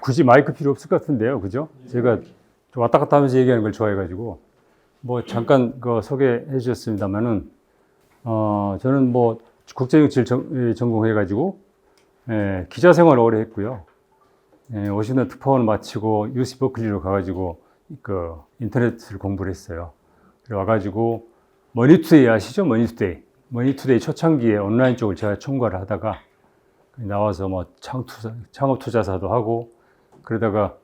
굳이 마이크 필요 없을 것 같은데요, 그죠? 제가 왔다 갔다 하면서 얘기하는 걸 좋아해가지고 뭐 잠깐 소개해 주셨습니다만은 저는 뭐 국제정치를 전공해가지고 기자 생활을 오래 했고요. 워싱턴 특파원을 마치고 UC 버클리로 가가지고 그 인터넷을 공부를 했어요. 그래 와가지고 머니투데이 아시죠? 머니투데이 초창기에 온라인 쪽을 제가 총괄을 하다가 나와서 뭐 창업 투자사도 하고 그러다가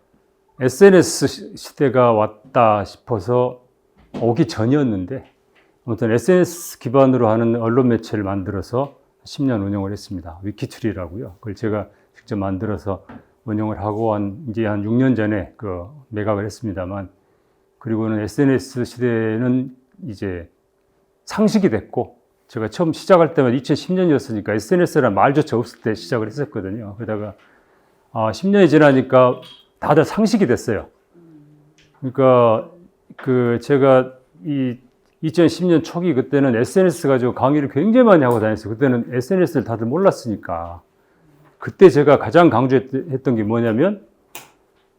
SNS 시대가 왔다 싶어서 오기 전이었는데 아무튼 SNS 기반으로 하는 언론 매체를 만들어서 10년 운영을 했습니다. 위키트리라고요. 그걸 제가 직접 만들어서 운영을 하고 이제 한 6년 전에 매각을 했습니다만, 그리고는 SNS 시대는 이제 상식이 됐고, 제가 처음 시작할 때만 2010년이었으니까 SNS라는 말조차 없을 때 시작을 했었거든요. 그러다가 10년이 지나니까 다들 상식이 됐어요. 그러니까 제가 이 2010년 초기 그때는 SNS 가지고 강의를 굉장히 많이 하고 다녔어요. 그때는 SNS를 다들 몰랐으니까. 그때 제가 가장 강조했던 게 뭐냐면,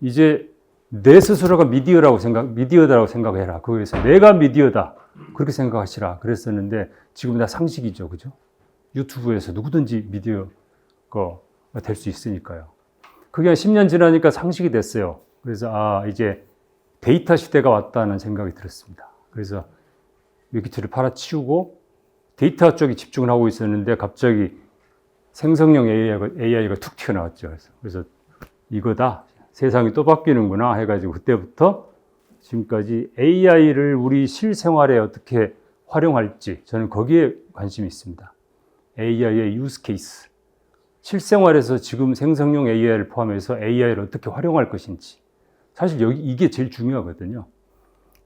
이제 내 스스로가 미디어다라고 생각해라. 거기서 내가 미디어다. 그렇게 생각하시라. 그랬었는데, 지금 다 상식이죠. 그죠? 유튜브에서 누구든지 미디어가 될 수 있으니까요. 그게 한 10년 지나니까 상식이 됐어요. 그래서, 이제 데이터 시대가 왔다는 생각이 들었습니다. 그래서 위키트를 팔아치우고 데이터 쪽에 집중을 하고 있었는데, 갑자기 생성형 AI가 툭 튀어나왔죠. 그래서 이거다. 세상이 또 바뀌는구나 해가지고 그때부터 지금까지 AI를 우리 실생활에 어떻게 활용할지 저는 거기에 관심이 있습니다. AI의 유스 케이스. 실생활에서 지금 생성형 AI를 포함해서 AI를 어떻게 활용할 것인지. 사실 이게 제일 중요하거든요.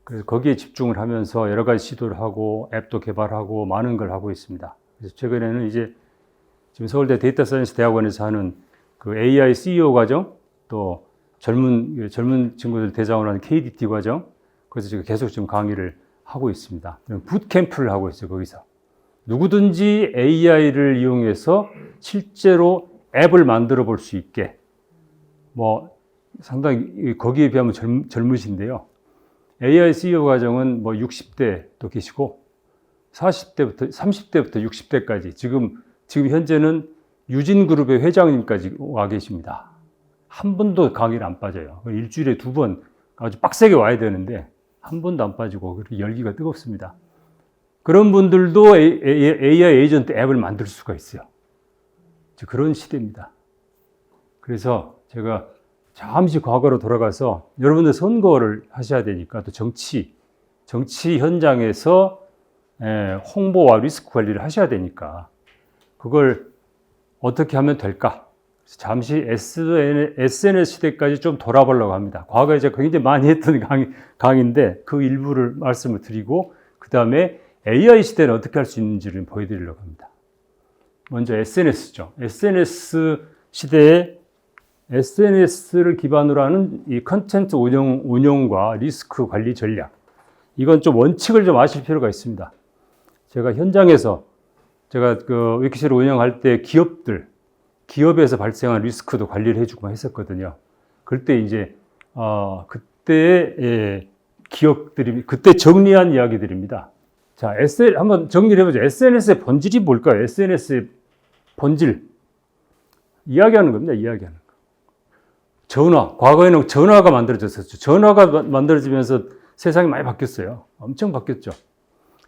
그래서 거기에 집중을 하면서 여러 가지 시도를 하고 앱도 개발하고 많은 걸 하고 있습니다. 그래서 최근에는 이제 지금 서울대 데이터 사이언스 대학원에서 하는 그 AI CEO 과정, 또 젊은 친구들 대상으로 하는 KDT 과정, 그래서 제가 계속 지금 강의를 하고 있습니다. 붓캠프를 하고 있어요, 거기서. 누구든지 AI를 이용해서 실제로 앱을 만들어 볼 수 있게, 뭐, 상당히 거기에 비하면 젊으신데요. AI CEO 과정은 뭐 60대도 계시고, 40대부터, 30대부터 60대까지, 지금 현재는 유진그룹의 회장님까지 와 계십니다. 한 번도 강의를 안 빠져요. 일주일에 2번 아주 빡세게 와야 되는데 한 번도 안 빠지고 그렇게 열기가 뜨겁습니다. 그런 분들도 AI 에이전트 앱을 만들 수가 있어요. 그런 시대입니다. 그래서 제가 잠시 과거로 돌아가서 여러분들 선거를 하셔야 되니까 또 정치 현장에서 홍보와 리스크 관리를 하셔야 되니까 그걸 어떻게 하면 될까? 잠시 SNS 시대까지 좀 돌아보려고 합니다. 과거에 제가 굉장히 많이 했던 강의인데 그 일부를 말씀을 드리고 그 다음에 AI 시대는 어떻게 할 수 있는지를 보여드리려고 합니다. 먼저 SNS죠. SNS 시대에 SNS를 기반으로 하는 이 컨텐츠 운영과 리스크 관리 전략. 이건 좀 원칙을 좀 아실 필요가 있습니다. 제가 현장에서 제가 위키트를 운영할 때 기업에서 발생한 리스크도 관리를 해주고 했었거든요. 그때 이제, 그때의 기억들이, 그때 정리한 이야기들입니다. 자, 한번 정리를 해보죠. SNS의 본질이 뭘까요? SNS의 본질. 이야기하는 겁니다. 이야기하는 거. 전화. 과거에는 전화가 만들어졌었죠. 전화가 만들어지면서 세상이 많이 바뀌었어요. 엄청 바뀌었죠.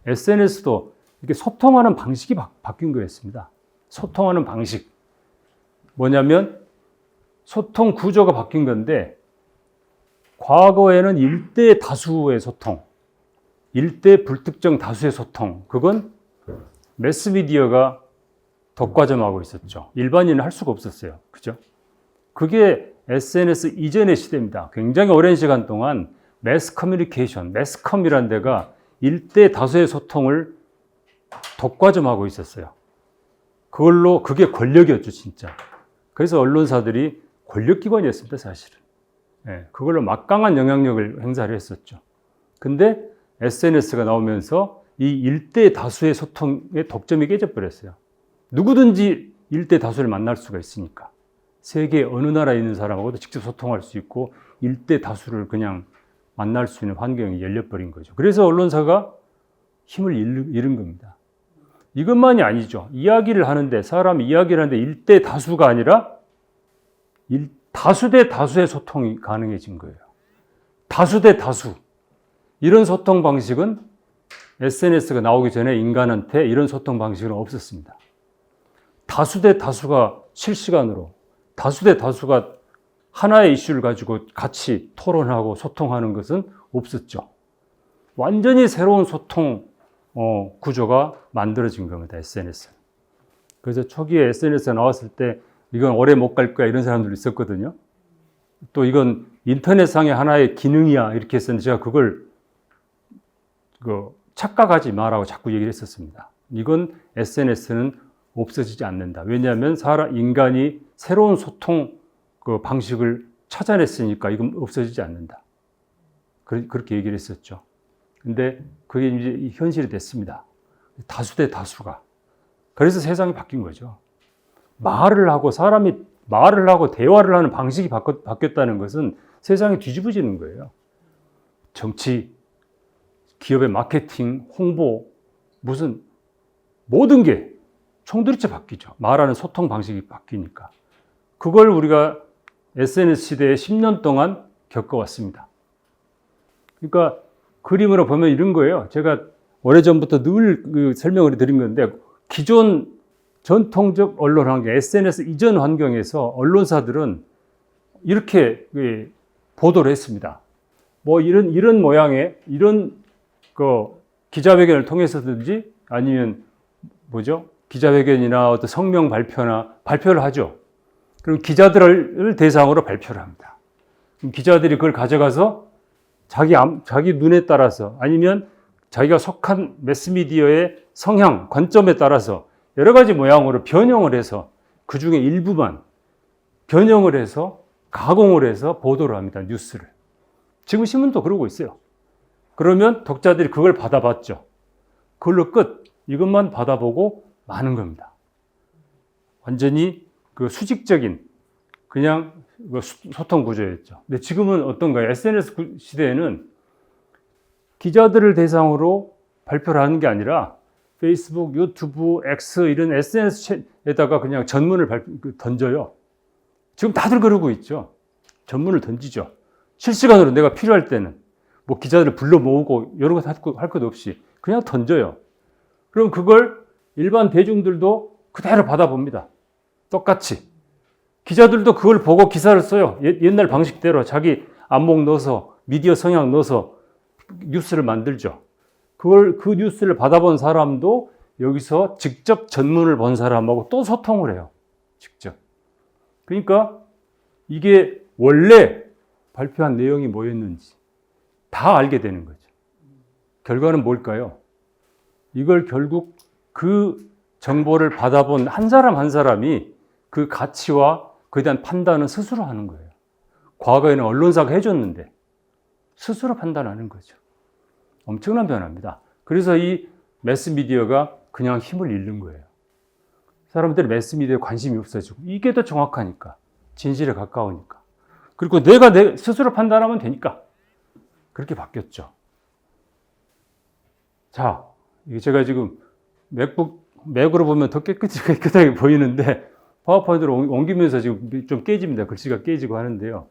SNS도 이렇게 소통하는 방식이 바뀐 거였습니다. 소통하는 방식. 뭐냐면 소통 구조가 바뀐 건데 과거에는 일대 다수의 소통, 일대 불특정 다수의 소통, 그건 매스미디어가 독과점하고 있었죠. 일반인은 할 수가 없었어요. 그죠? 그게 SNS 이전의 시대입니다. 굉장히 오랜 시간 동안 매스 커뮤니케이션, 매스컴이라는 데가 일대 다수의 소통을 독과점하고 있었어요. 그게 권력이었죠, 진짜. 그래서 언론사들이 권력기관이었습니다, 사실은. 그걸로 막강한 영향력을 행사를 했었죠. 근데 SNS가 나오면서 이 일대 다수의 소통의 독점이 깨져버렸어요. 누구든지 일대 다수를 만날 수가 있으니까. 세계 어느 나라에 있는 사람하고도 직접 소통할 수 있고 일대 다수를 그냥 만날 수 있는 환경이 열려버린 거죠. 그래서 언론사가 힘을 잃은 겁니다. 이것만이 아니죠. 이야기를 하는데, 사람 이야기를 하는데 일대 다수가 아니라 다수 대 다수의 소통이 가능해진 거예요. 다수 대 다수. 이런 소통 방식은 SNS가 나오기 전에 인간한테 이런 소통 방식은 없었습니다. 다수 대 다수가 실시간으로, 다수 대 다수가 하나의 이슈를 가지고 같이 토론하고 소통하는 것은 없었죠. 완전히 새로운 소통 구조가 만들어진 겁니다, SNS는. 그래서 초기에 SNS가 나왔을 때 이건 오래 못 갈 거야 이런 사람들도 있었거든요. 또 이건 인터넷상의 하나의 기능이야 이렇게 했었는데 제가 그걸 착각하지 마라고 자꾸 얘기를 했었습니다. 이건 SNS는 없어지지 않는다. 왜냐하면 인간이 새로운 소통 방식을 찾아냈으니까 이건 없어지지 않는다. 그렇게 얘기를 했었죠. 근데 그게 이제 현실이 됐습니다. 다수 대 다수가. 그래서 세상이 바뀐 거죠. 사람이 말을 하고 대화를 하는 방식이 바뀌었다는 것은 세상이 뒤집어지는 거예요. 정치, 기업의 마케팅, 홍보, 모든 게 총들이쳐 바뀌죠. 말하는 소통 방식이 바뀌니까. 그걸 우리가 SNS 시대에 10년 동안 겪어왔습니다. 그러니까 그림으로 보면 이런 거예요. 제가 오래전부터 늘 설명을 드린 건데 기존 전통적 언론 환경, SNS 이전 환경에서 언론사들은 이렇게 보도를 했습니다. 이런 모양의, 기자회견을 통해서든지 아니면 기자회견이나 어떤 성명 발표를 하죠. 그럼 기자들을 대상으로 발표를 합니다. 그럼 기자들이 그걸 가져가서 자기 눈에 따라서 아니면 자기가 속한 매스미디어의 성향, 관점에 따라서 여러 가지 모양으로 변형을 해서 그 중에 일부만 변형을 해서 가공을 해서 보도를 합니다. 뉴스를. 지금 신문도 그러고 있어요. 그러면 독자들이 그걸 받아봤죠. 그걸로 끝. 이것만 받아보고 마는 겁니다. 완전히 수직적인 그냥 소통 구조였죠. 근데 지금은 어떤가요? SNS 시대에는 기자들을 대상으로 발표를 하는 게 아니라 페이스북, 유튜브, X 이런 SNS에다가 그냥 전문을 던져요. 지금 다들 그러고 있죠. 전문을 던지죠. 실시간으로 내가 필요할 때는 기자들을 불러 모으고 이런 거 할 것 없이 그냥 던져요. 그럼 그걸 일반 대중들도 그대로 받아봅니다. 똑같이. 기자들도 그걸 보고 기사를 써요. 옛날 방식대로 자기 안목 넣어서 미디어 성향 넣어서 뉴스를 만들죠. 그 뉴스를 받아본 사람도 여기서 직접 전문을 본 사람하고 또 소통을 해요. 직접. 그러니까 이게 원래 발표한 내용이 뭐였는지 다 알게 되는 거죠. 결과는 뭘까요? 이걸 결국 그 정보를 받아본 한 사람 한 사람이 그 가치와 그에 대한 판단은 스스로 하는 거예요. 과거에는 언론사가 해줬는데 스스로 판단하는 거죠. 엄청난 변화입니다. 그래서 이 매스미디어가 그냥 힘을 잃는 거예요. 사람들이 매스미디어에 관심이 없어지고 이게 더 정확하니까, 진실에 가까우니까. 그리고 내가 스스로 판단하면 되니까 그렇게 바뀌었죠. 자, 제가 지금 맥으로 보면 더 깨끗하게 보이는데 파워포인트로 옮기면서 지금 좀 깨집니다. 글씨가 깨지고 하는데요.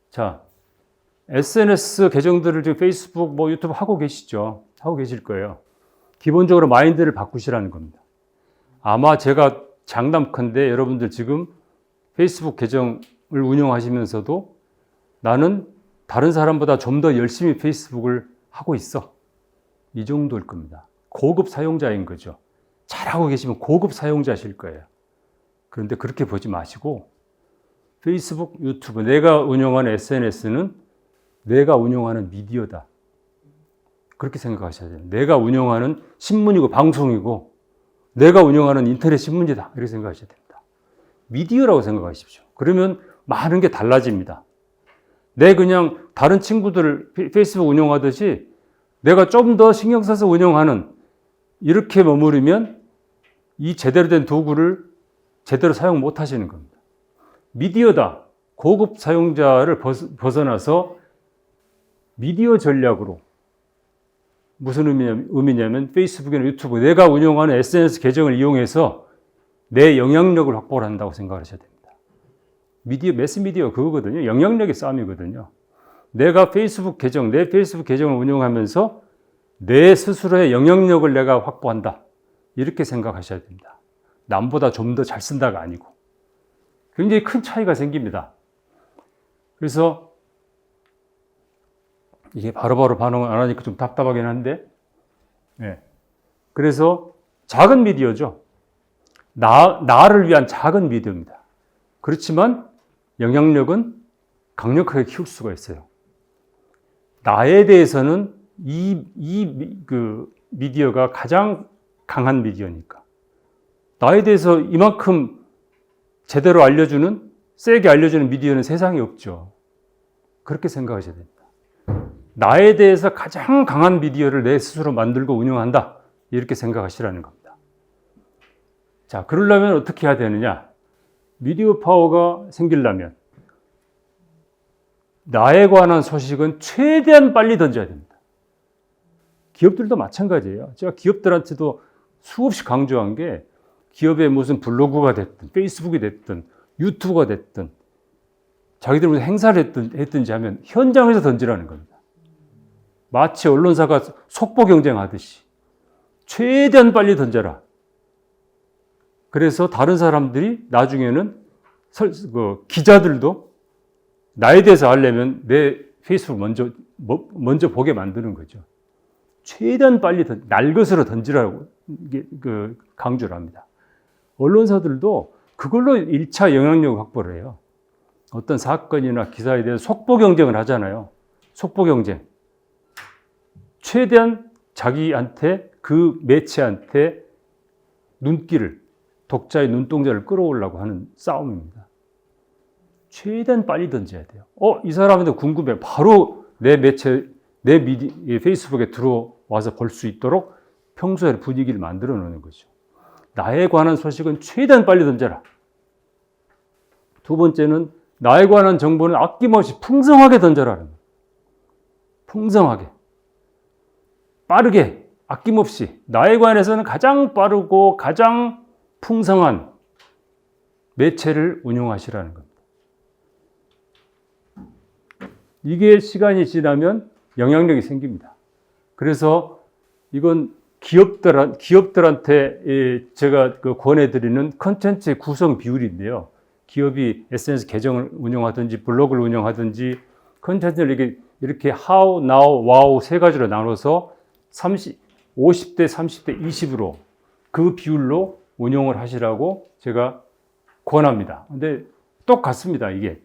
자, SNS 계정들을 지금 페이스북, 유튜브 하고 계시죠? 하고 계실 거예요. 기본적으로 마인드를 바꾸시라는 겁니다. 아마 제가 장담컨대 여러분들 지금 페이스북 계정을 운영하시면서도 나는 다른 사람보다 좀 더 열심히 페이스북을 하고 있어. 이 정도일 겁니다. 고급 사용자인 거죠. 잘하고 계시면 고급 사용자실 거예요. 그런데 그렇게 보지 마시고 페이스북, 유튜브, 내가 운영하는 SNS는 내가 운영하는 미디어다. 그렇게 생각하셔야 돼요. 내가 운영하는 신문이고 방송이고 내가 운영하는 인터넷 신문이다. 이렇게 생각하셔야 됩니다. 미디어라고 생각하십시오. 그러면 많은 게 달라집니다. 그냥 다른 친구들 페이스북 운영하듯이 내가 좀 더 신경 써서 운영하는, 이렇게 머무르면 이 제대로 된 도구를 제대로 사용 못 하시는 겁니다. 미디어다. 고급 사용자를 벗어나서 미디어 전략으로 무슨 의미냐면 페이스북이나 유튜브 내가 운영하는 SNS 계정을 이용해서 내 영향력을 확보를 한다고 생각하셔야 됩니다. 미디어, 매스미디어 그거거든요. 영향력의 싸움이거든요. 내가 페이스북 계정, 내 페이스북 계정을 운영하면서 내 스스로의 영향력을 내가 확보한다. 이렇게 생각하셔야 됩니다. 남보다 좀 더 잘 쓴다가 아니고. 굉장히 큰 차이가 생깁니다. 그래서 이게 바로바로 반응을 안 하니까 좀 답답하긴 한데, 네. 그래서 작은 미디어죠. 나를 위한 작은 미디어입니다. 그렇지만 영향력은 강력하게 키울 수가 있어요. 나에 대해서는 그 미디어가 가장 강한 미디어니까. 나에 대해서 이만큼 제대로 알려주는, 세게 알려주는 미디어는 세상에 없죠. 그렇게 생각하셔야 됩니다. 나에 대해서 가장 강한 미디어를 내 스스로 만들고 운영한다. 이렇게 생각하시라는 겁니다. 자, 그러려면 어떻게 해야 되느냐? 미디어 파워가 생기려면 나에 관한 소식은 최대한 빨리 던져야 됩니다. 기업들도 마찬가지예요. 제가 기업들한테도 수없이 강조한 게 기업의 무슨 블로그가 됐든 페이스북이 됐든 유튜브가 됐든 자기들 무슨 행사를 했든지 하면 현장에서 던지라는 겁니다. 마치 언론사가 속보 경쟁하듯이 최대한 빨리 던져라. 그래서 다른 사람들이 나중에는 기자들도 나에 대해서 알려면 내 페이스북 먼저 보게 만드는 거죠. 최대한 빨리 날 것으로 던지라고 강조를 합니다. 언론사들도 그걸로 1차 영향력 확보를 해요. 어떤 사건이나 기사에 대해서 속보 경쟁을 하잖아요. 속보 경쟁. 최대한 자기한테 그 매체한테 눈길을, 독자의 눈동자를 끌어오려고 하는 싸움입니다. 최대한 빨리 던져야 돼요. 이 사람한테 궁금해. 바로 내 매체, 내 페이스북에 들어와서 볼 수 있도록 평소에 분위기를 만들어 놓는 거죠. 나에 관한 소식은 최대한 빨리 던져라. 두 번째는 나에 관한 정보는 아낌없이 풍성하게 던져라. 풍성하게. 빠르게, 아낌없이. 나에 관해서는 가장 빠르고 가장 풍성한 매체를 운용하시라는 겁니다. 이게 시간이 지나면 영향력이 생깁니다. 그래서 이건 기업들한테 제가 권해드리는 컨텐츠의 구성 비율인데요. 기업이 SNS 계정을 운영하든지 블로그를 운영하든지 컨텐츠를 이렇게 how, now, wow 세 가지로 나눠서 50대, 30대, 20으로 그 비율로 운영을 하시라고 제가 권합니다. 근데 똑같습니다, 이게.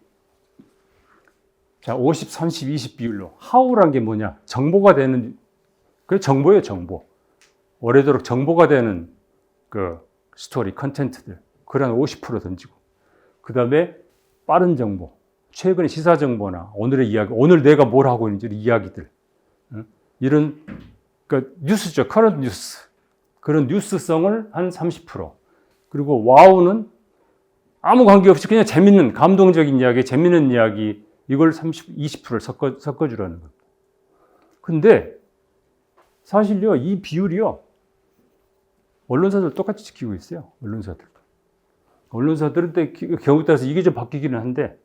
자, 50, 30, 20 비율로. how란 게 뭐냐? 정보가 되는, 그게 정보예요, 정보. 오래도록 정보가 되는 그 스토리, 컨텐츠들. 그런 50% 던지고. 그 다음에 빠른 정보. 최근의 시사 정보나 오늘의 이야기, 오늘 내가 뭘 하고 있는지 이야기들. 이런, 그러니까 뉴스죠. 커런트 뉴스. 그런 뉴스성을 한 30%. 그리고 와우는 아무 관계없이 그냥 재밌는, 감동적인 이야기, 재밌는 이야기, 이걸 20%를 섞어주라는 겁니다. 근데 사실요, 이 비율이요, 언론사들 똑같이 지키고 있어요. 언론사들은 경우에 따라서 이게 좀 바뀌기는 한데,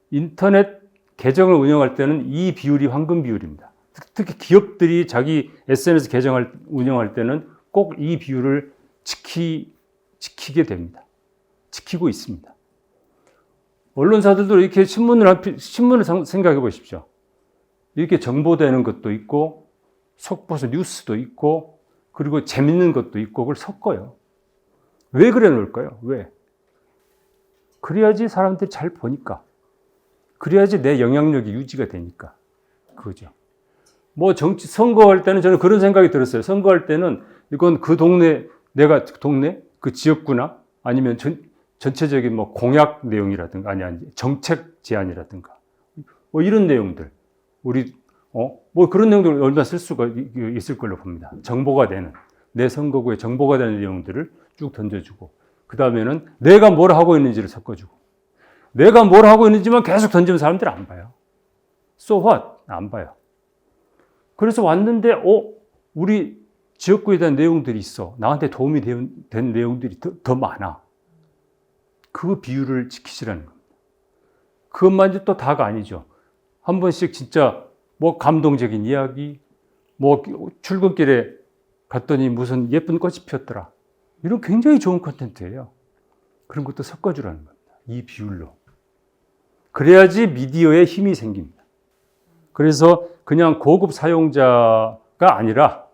인터넷 계정을 운영할 때는 이 비율이 황금 비율입니다. 특히 기업들이 자기 SNS 계정을 운영할 때는 꼭 이 비율을 지키게 됩니다. 지키고 있습니다. 언론사들도 이렇게 신문을 생각해 보십시오. 이렇게 정보되는 것도 있고, 속보서 뉴스도 있고, 그리고 재밌는 것도 있고, 그걸 섞어요. 왜 그래 놓을까요? 왜? 그래야지 사람들이 잘 보니까. 그래야지 내 영향력이 유지가 되니까. 그거죠. 뭐 선거할 때는 저는 그런 생각이 들었어요. 선거할 때는 이건 그 동네, 그 지역구나 아니면 전체적인 뭐 공약 내용이라든가, 아니, 정책 제안이라든가, 뭐 이런 내용들. 뭐 그런 내용들을 얼마나 쓸 수가 있을 걸로 봅니다. 정보가 되는, 내 선거구에 정보가 되는 내용들을 쭉 던져주고, 그 다음에는 내가 뭘 하고 있는지를 섞어주고, 내가 뭘 하고 있는지만 계속 던지면 사람들이 안 봐요. So what? 안 봐요. 그래서 왔는데, 우리 지역구에 대한 내용들이 있어. 나한테 도움이 된 내용들이 더 많아. 그 비율을 지키시라는 겁니다. 그것만 또 다가 아니죠. 한 번씩 진짜 뭐 감동적인 이야기, 뭐 출근길에 갔더니 무슨 예쁜 꽃이 피었더라. 이런 굉장히 좋은 콘텐츠예요. 그런 것도 섞어주라는 겁니다. 이 비율로. 그래야지 미디어에 힘이 생깁니다. 그래서 그냥 고급 사용자가 아니라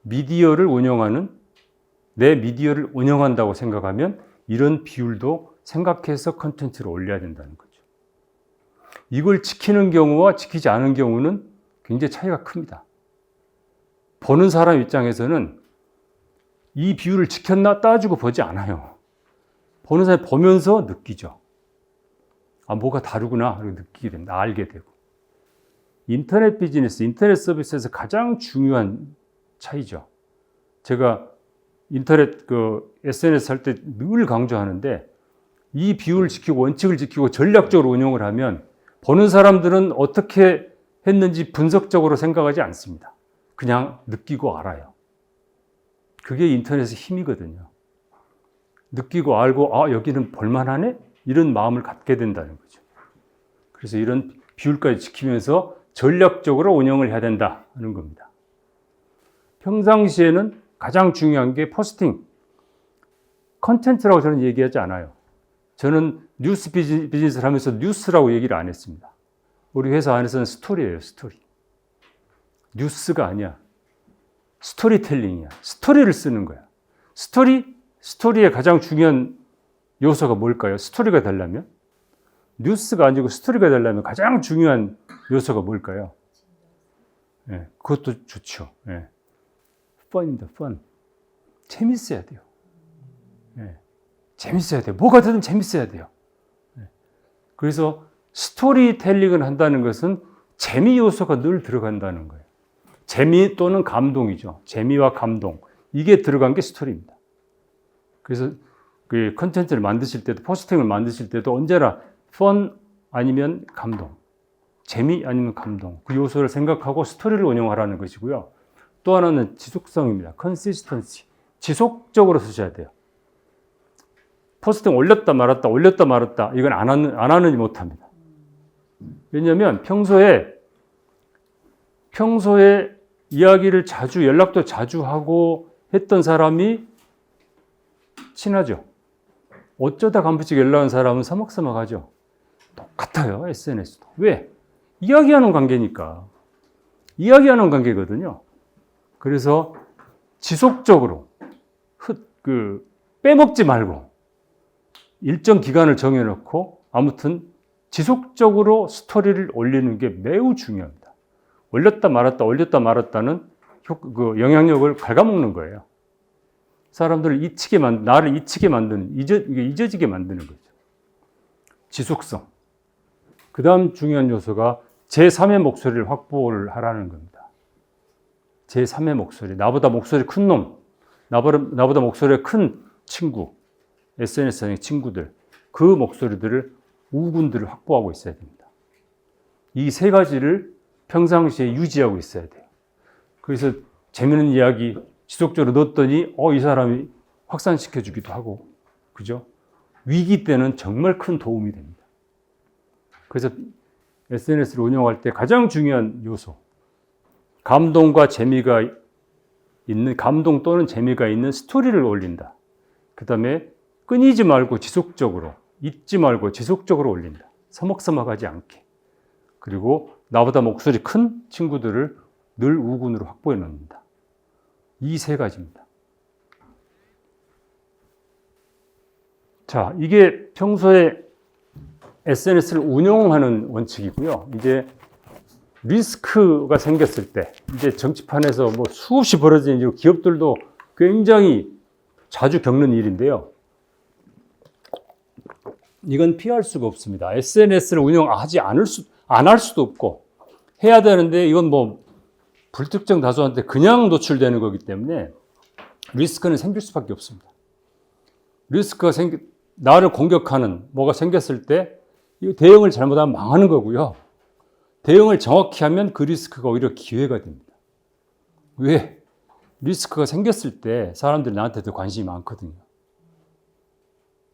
미디어를 운영하는, 내 미디어를 운영한다고 생각하면 이런 비율도 생각해서 콘텐츠를 올려야 된다는 거죠. 이걸 지키는 경우와 지키지 않은 경우는 굉장히 차이가 큽니다. 보는 사람 입장에서는 이 비율을 지켰나 따지고 보지 않아요. 보는 사람이 보면서 느끼죠. 아, 뭐가 다르구나 느끼게 됩니다. 알게 되고. 인터넷 비즈니스, 인터넷 서비스에서 가장 중요한 차이죠. 제가 인터넷 SNS 할 때 늘 강조하는데, 이 비율을 지키고 원칙을 지키고 전략적으로 운영을 하면 보는 사람들은 어떻게 했는지 분석적으로 생각하지 않습니다. 그냥 느끼고 알아요. 그게 인터넷의 힘이거든요. 느끼고 알고, 여기는 볼만하네? 이런 마음을 갖게 된다는 거죠. 그래서 이런 비율까지 지키면서 전략적으로 운영을 해야 된다는 겁니다. 평상시에는 가장 중요한 게 포스팅, 컨텐츠라고 저는 얘기하지 않아요. 저는 뉴스 비즈니스를 하면서 뉴스라고 얘기를 안 했습니다. 우리 회사 안에서는 스토리예요, 스토리. 뉴스가 아니야. 스토리텔링이야. 스토리를 쓰는 거야. 스토리의 가장 중요한 요소가 뭘까요? 스토리가 되려면? 뉴스가 아니고 스토리가 되려면 가장 중요한 요소가 뭘까요? 그것도 좋죠. 펀입니다, 펀. 재밌어야 돼요. 재밌어야 돼요. 뭐가 되든 재밌어야 돼요. 그래서 스토리텔링을 한다는 것은 재미 요소가 늘 들어간다는 거예요. 재미 또는 감동이죠. 재미와 감동. 이게 들어간 게 스토리입니다. 그래서 그 컨텐츠를 만드실 때도, 포스팅을 만드실 때도 언제나 펀 아니면 감동, 재미 아니면 감동, 그 요소를 생각하고 스토리를 운영하라는 것이고요. 또 하나는 지속성입니다. 컨시스턴시. 지속적으로 쓰셔야 돼요. 포스팅 올렸다 말았다, 올렸다 말았다, 이건 안 하느니 못합니다. 왜냐하면 평소에 이야기를 자주, 연락도 자주 하고 했던 사람이 친하죠. 어쩌다 간부씩 연락한 사람은 서먹서먹하죠. 똑같아요, SNS도. 왜? 이야기하는 관계니까. 이야기하는 관계거든요. 그래서 지속적으로 빼먹지 말고 일정 기간을 정해놓고 아무튼 지속적으로 스토리를 올리는 게 매우 중요합니다. 올렸다 말았다는 그 영향력을 갉아먹는 거예요. 사람들을 나를 잊히게 만드는, 잊어지게 만드는 거죠. 지속성. 그 다음 중요한 요소가 제3의 목소리를 확보를 하라는 겁니다. 제3의 목소리. 나보다 목소리 큰 놈, 나보다 목소리가 큰 친구, SNS상의 친구들, 그 목소리들을, 우군들을 확보하고 있어야 됩니다. 이 세 가지를 평상시에 유지하고 있어야 돼요. 그래서 재미있는 이야기 지속적으로 넣었더니 이 사람이 확산시켜주기도 하고, 그죠? 위기 때는 정말 큰 도움이 됩니다. 그래서 SNS를 운영할 때 가장 중요한 요소, 감동과 재미가 있는, 감동 또는 재미가 있는 스토리를 올린다. 그 다음에 끊이지 말고 지속적으로, 잊지 말고 지속적으로 올린다. 서먹서먹하지 않게. 그리고 나보다 목소리 큰 친구들을 늘 우군으로 확보해 놓는다. 이 세 가지입니다. 자, 이게 평소에 SNS를 운영하는 원칙이고요. 이제 리스크가 생겼을 때, 이제 정치판에서 뭐 수없이 벌어지는 일이고 기업들도 굉장히 자주 겪는 일인데요. 이건 피할 수가 없습니다. SNS를 운영하지 안 할 수도 없고, 해야 되는데 이건 뭐 불특정 다수한테 그냥 노출되는 거기 때문에 리스크는 생길 수밖에 없습니다. 리스크가 나를 공격하는 뭐가 생겼을 때 이 대응을 잘못하면 망하는 거고요. 대응을 정확히 하면 그 리스크가 오히려 기회가 됩니다. 왜? 리스크가 생겼을 때 사람들이 나한테 더 관심이 많거든요.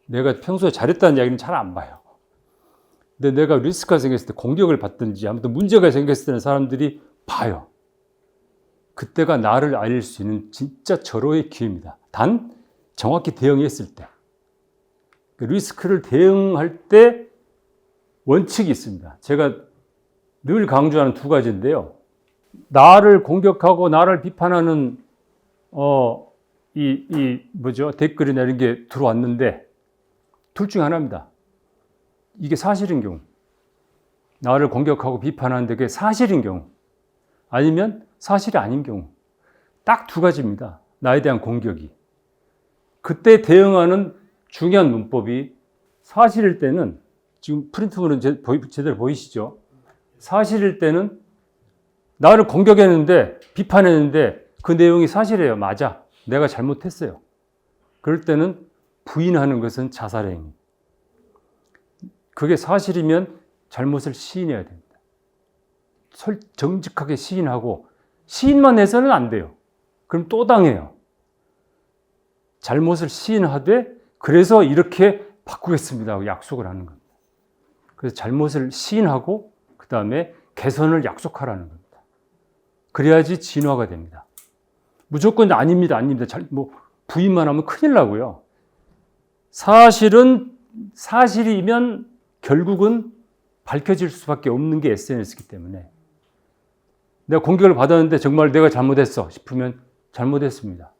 내가 평소에 잘했다는 이야기는 잘 안 봐요. 근데 내가 리스크가 생겼을 때 공격을 받든지 아무튼 문제가 생겼을 때는 사람들이 봐요. 그때가 나를 알릴 수 있는 진짜 절호의 기회입니다. 단 정확히 대응했을 때. 리스크를 대응할 때 원칙이 있습니다. 제가 늘 강조하는 두 가지인데요. 나를 공격하고 나를 비판하는 댓글이나 이런 게 들어왔는데 둘 중 하나입니다. 이게 사실인 경우, 나를 공격하고 비판하는데 그게 사실인 경우, 아니면 사실이 아닌 경우, 딱 두 가지입니다. 나에 대한 공격이. 그때 대응하는 중요한 문법이 사실일 때는 지금 프린트물은 제대로 보이시죠? 사실일 때는 나를 공격했는데 비판했는데 그 내용이 사실이에요. 맞아. 내가 잘못했어요. 그럴 때는 부인하는 것은 자살의 행위. 그게 사실이면 잘못을 시인해야 됩니다. 정직하게 시인하고 시인만 해서는 안 돼요. 그럼 또 당해요. 잘못을 시인하되 그래서 이렇게 바꾸겠습니다 하고 약속을 하는 겁니다. 그래서 잘못을 시인하고 그 다음에 개선을 약속하라는 겁니다. 그래야지 진화가 됩니다. 무조건 아닙니다. 부인만 하면 큰일 나고요. 사실이면 결국은 밝혀질 수밖에 없는 게 SNS이기 때문에 내가 공격을 받았는데 정말 내가 잘못했어 싶으면 잘못했습니다.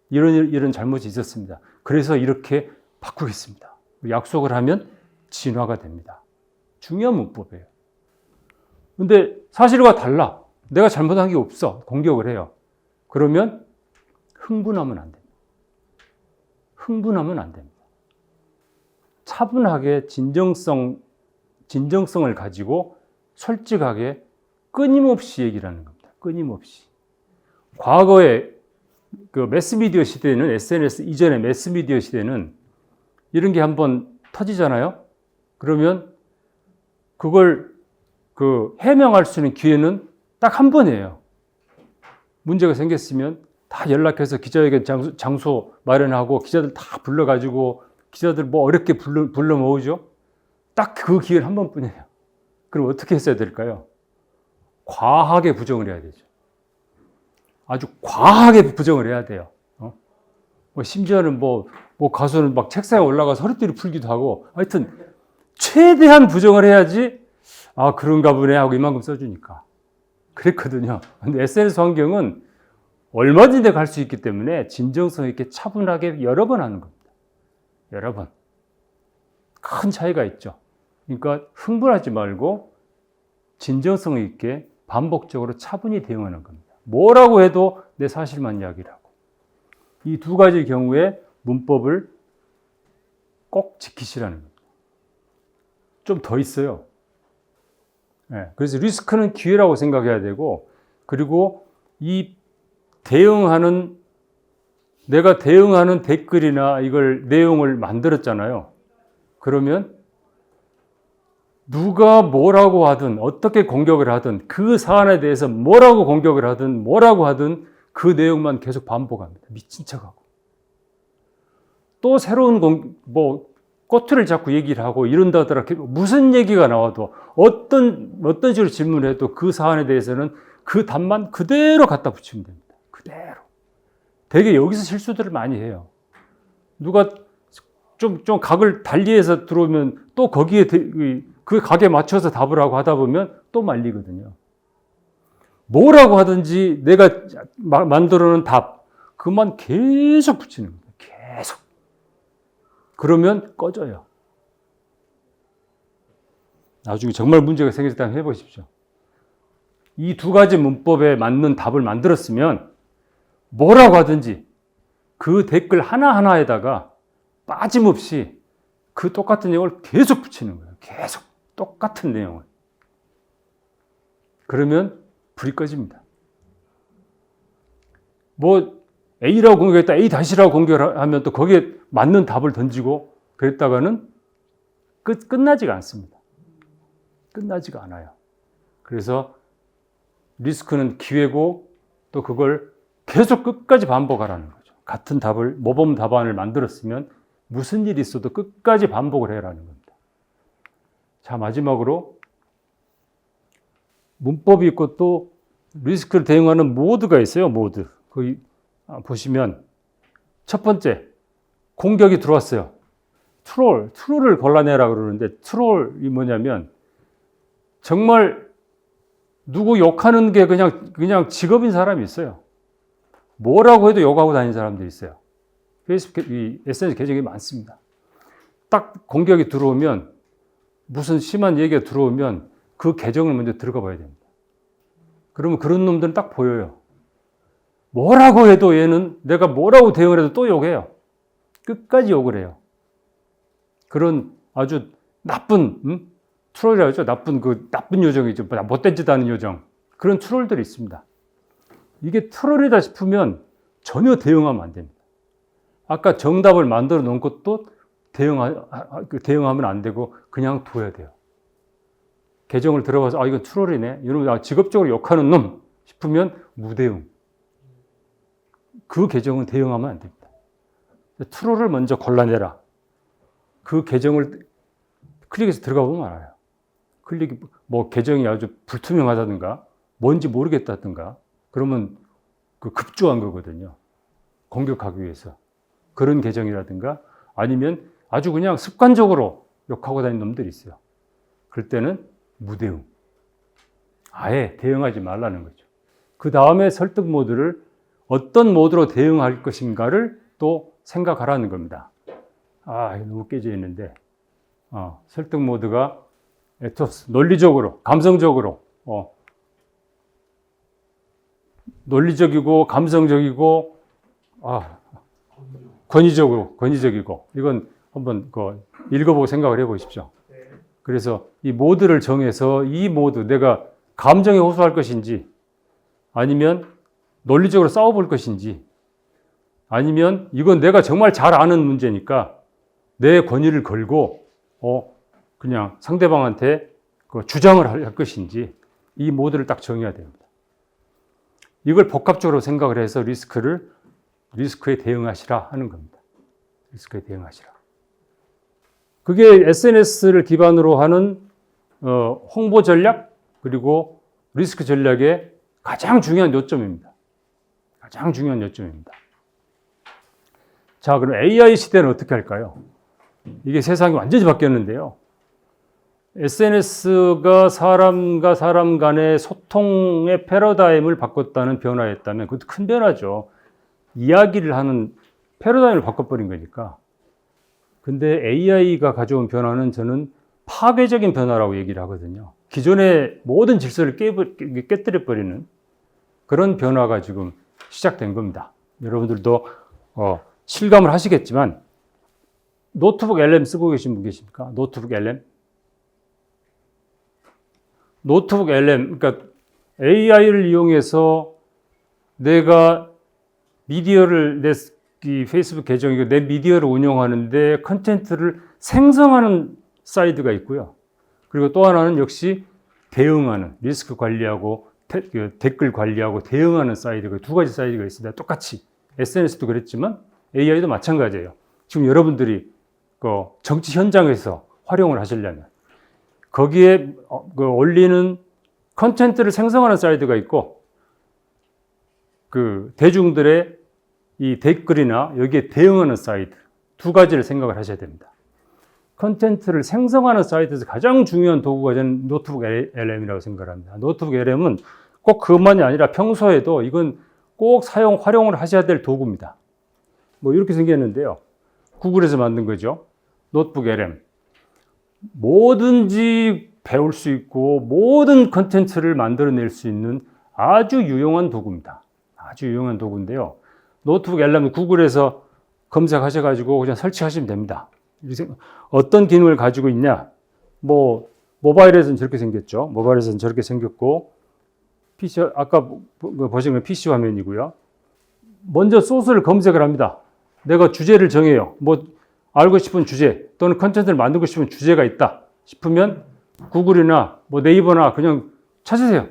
이런 잘못이 있었습니다. 그래서 이렇게 바꾸겠습니다. 약속을 하면 진화가 됩니다. 중요한 문법이에요. 근데 사실과 달라. 내가 잘못한 게 없어. 공격을 해요. 그러면 흥분하면 안 됩니다. 흥분하면 안 됩니다. 차분하게 진정성을 가지고 솔직하게 끊임없이 얘기를 하는 겁니다. 끊임없이. 과거에 그 매스미디어 시대에는 SNS 이전의 매스미디어 시대는 이런 게 한번 터지잖아요. 그러면 그걸 해명할 수 있는 기회는 딱 한 번이에요. 문제가 생겼으면 다 연락해서 기자회견 장소 마련하고 기자들 다 불러가지고 기자들 뭐 어렵게 불러 모으죠. 딱 그 기회는 한 번뿐이에요. 그럼 어떻게 했어야 될까요? 과하게 부정을 해야 되죠. 아주 과하게 부정을 해야 돼요. 심지어는 가수는 막 책상에 올라가서 허리띠를 풀기도 하고 하여튼 최대한 부정을 해야지 그런가 보네 하고 이만큼 써주니까 그랬거든요. 근데 SNS 환경은 얼마든지 갈 수 있기 때문에 진정성 있게 차분하게 여러 번 하는 겁니다. 여러 번. 큰 차이가 있죠. 그러니까 흥분하지 말고 진정성 있게 반복적으로 차분히 대응하는 겁니다. 뭐라고 해도 내 사실만 이야기를 하고. 이 두 가지 경우에 문법을 꼭 지키시라는 겁니다. 좀 더 있어요. 그래서 리스크는 기회라고 생각해야 되고, 그리고 내가 대응하는 댓글이나 이걸 내용을 만들었잖아요. 그러면 누가 뭐라고 하든 어떻게 공격을 하든 그 사안에 대해서 뭐라고 공격을 하든 뭐라고 하든 그 내용만 계속 반복합니다. 미친 척하고. 또 새로운 꼬투리를 잡고 얘기를 하고 이런다 하더라도 무슨 얘기가 나와도 어떤 식으로 질문을 해도 그 사안에 대해서는 그 답만 그대로 갖다 붙이면 됩니다. 그대로. 되게 여기서 실수들을 많이 해요. 누가 좀 각을 달리해서 들어오면 또 거기에 그 각에 맞춰서 답을 하고 하다 보면 또 말리거든요. 뭐라고 하든지 내가 만들어 놓은 답, 그만 계속 붙이는 거예요. 계속. 그러면 꺼져요. 나중에 정말 문제가 생겼다면 해보십시오. 이 두 가지 문법에 맞는 답을 만들었으면 뭐라고 하든지 그 댓글 하나하나에다가 빠짐없이 그 똑같은 내용을 계속 붙이는 거예요. 계속 똑같은 내용을. 그러면 불이 꺼집니다. A라고 공격했다 A-라고 공격하면 또 거기에 맞는 답을 던지고 그랬다가는 끝나지가 않습니다. 끝나지가 않아요. 그래서 리스크는 기회고 또 그걸 계속 끝까지 반복하라는 거죠. 같은 답을 모범 답안을 만들었으면 무슨 일이 있어도 끝까지 반복을 해라는 겁니다. 자, 마지막으로 문법이 있고 또 리스크를 대응하는 모드가 있어요. 모드. 거기 보시면 첫 번째 공격이 들어왔어요. 트롤을 골라내라 그러는데 트롤이 뭐냐면 정말 누구 욕하는 게 그냥 직업인 사람이 있어요. 뭐라고 해도 욕하고 다니는 사람들이 있어요. 페이스북, SNS 계정이 많습니다. 딱 공격이 들어오면 무슨 심한 얘기가 들어오면 그 계정을 먼저 들어가 봐야 됩니다. 그러면 그런 놈들은 딱 보여요. 뭐라고 해도 얘는 내가 뭐라고 대응을 해도 또 욕해요. 끝까지 욕을 해요. 그런 아주 나쁜 트롤이라고 하죠. 나쁜 요정이죠. 못된 짓 하는 요정. 그런 트롤들이 있습니다. 이게 트롤이다 싶으면 전혀 대응하면 안 됩니다. 아까 정답을 만들어 놓은 것도 대응하면 안 되고 그냥 둬야 돼요. 계정을 들어가서 이건 트롤이네. 이러면 직업적으로 욕하는 놈 싶으면 무대응. 그 계정은 대응하면 안 됩니다. 트롤을 먼저 골라내라. 그 계정을 클릭해서 들어가 보면 알아요. 계정이 아주 불투명하다든가 뭔지 모르겠다든가 그러면 급조한 거거든요. 공격하기 위해서. 그런 계정이라든가 아니면 아주 그냥 습관적으로 욕하고 다니는 놈들이 있어요. 그럴 때는 무대응. 아예 대응하지 말라는 거죠. 그 다음에 설득 모드를 어떤 모드로 대응할 것인가를 또 생각하라는 겁니다. 너무 깨져 있는데 설득 모드가 에토스, 논리적으로, 감성적으로 논리적이고 감성적이고 권위적이고 이건 한번 읽어보고 생각을 해보십시오. 그래서 이 모드를 정해서 이 모드 내가 감정에 호소할 것인지 아니면 논리적으로 싸워볼 것인지 아니면 이건 내가 정말 잘 아는 문제니까 내 권위를 걸고 그냥 상대방한테 주장을 할 것인지 이 모드를 딱 정해야 됩니다. 이걸 복합적으로 생각을 해서 리스크에 대응하시라 하는 겁니다. 리스크에 대응하시라. 그게 SNS를 기반으로 하는 홍보 전략 그리고 리스크 전략의 가장 중요한 요점입니다. 가장 중요한 요점입니다. 자, 그럼 AI 시대는 어떻게 할까요? 이게 세상이 완전히 바뀌었는데요. SNS가 사람과 사람 간의 소통의 패러다임을 바꿨다는 변화였다면 그것도 큰 변화죠. 이야기를 하는 패러다임을 바꿔버린 거니까. 근데 AI가 가져온 변화는 저는 파괴적인 변화라고 얘기를 하거든요. 기존의 모든 질서를 깨뜨려버리는 그런 변화가 지금 시작된 겁니다. 여러분들도 실감을 하시겠지만 노트북 LM 쓰고 계신 분 계십니까? 노트북 LM? 노트북 LM, 그러니까 AI를 이용해서 내가 미디어를 이 페이스북 계정이고 내 미디어를 운영하는데 컨텐츠를 생성하는 사이트가 있고요. 그리고 또 하나는 역시 대응하는 리스크 관리하고 댓글 관리하고 대응하는 사이트가 두 가지 사이트가 있습니다. 똑같이 SNS도 그랬지만 AI도 마찬가지예요. 지금 여러분들이 정치 현장에서 활용을 하시려면 거기에 올리는 컨텐츠를 생성하는 사이트가 있고 대중들의 이 댓글이나 여기에 대응하는 사이트 두 가지를 생각을 하셔야 됩니다. 컨텐츠를 생성하는 사이트에서 가장 중요한 도구가 저는 노트북 LM이라고 생각을 합니다. 노트북 LM은 꼭 그것만이 아니라 평소에도 이건 꼭 활용을 하셔야 될 도구입니다. 이렇게 생겼는데요. 구글에서 만든 거죠. 노트북 LM. 뭐든지 배울 수 있고 모든 컨텐츠를 만들어낼 수 있는 아주 유용한 도구입니다. 아주 유용한 도구인데요. 노트북 LM 구글에서 검색하셔가지고 그냥 설치하시면 됩니다. 어떤 기능을 가지고 있냐? 모바일에서는 저렇게 생겼죠. 모바일에서는 저렇게 생겼고, PC, 아까 보신 건 PC 화면이고요. 먼저 소스를 검색을 합니다. 내가 주제를 정해요. 뭐 알고 싶은 주제 또는 컨텐츠를 만들고 싶은 주제가 있다 싶으면 구글이나 뭐 네이버나 그냥 찾으세요.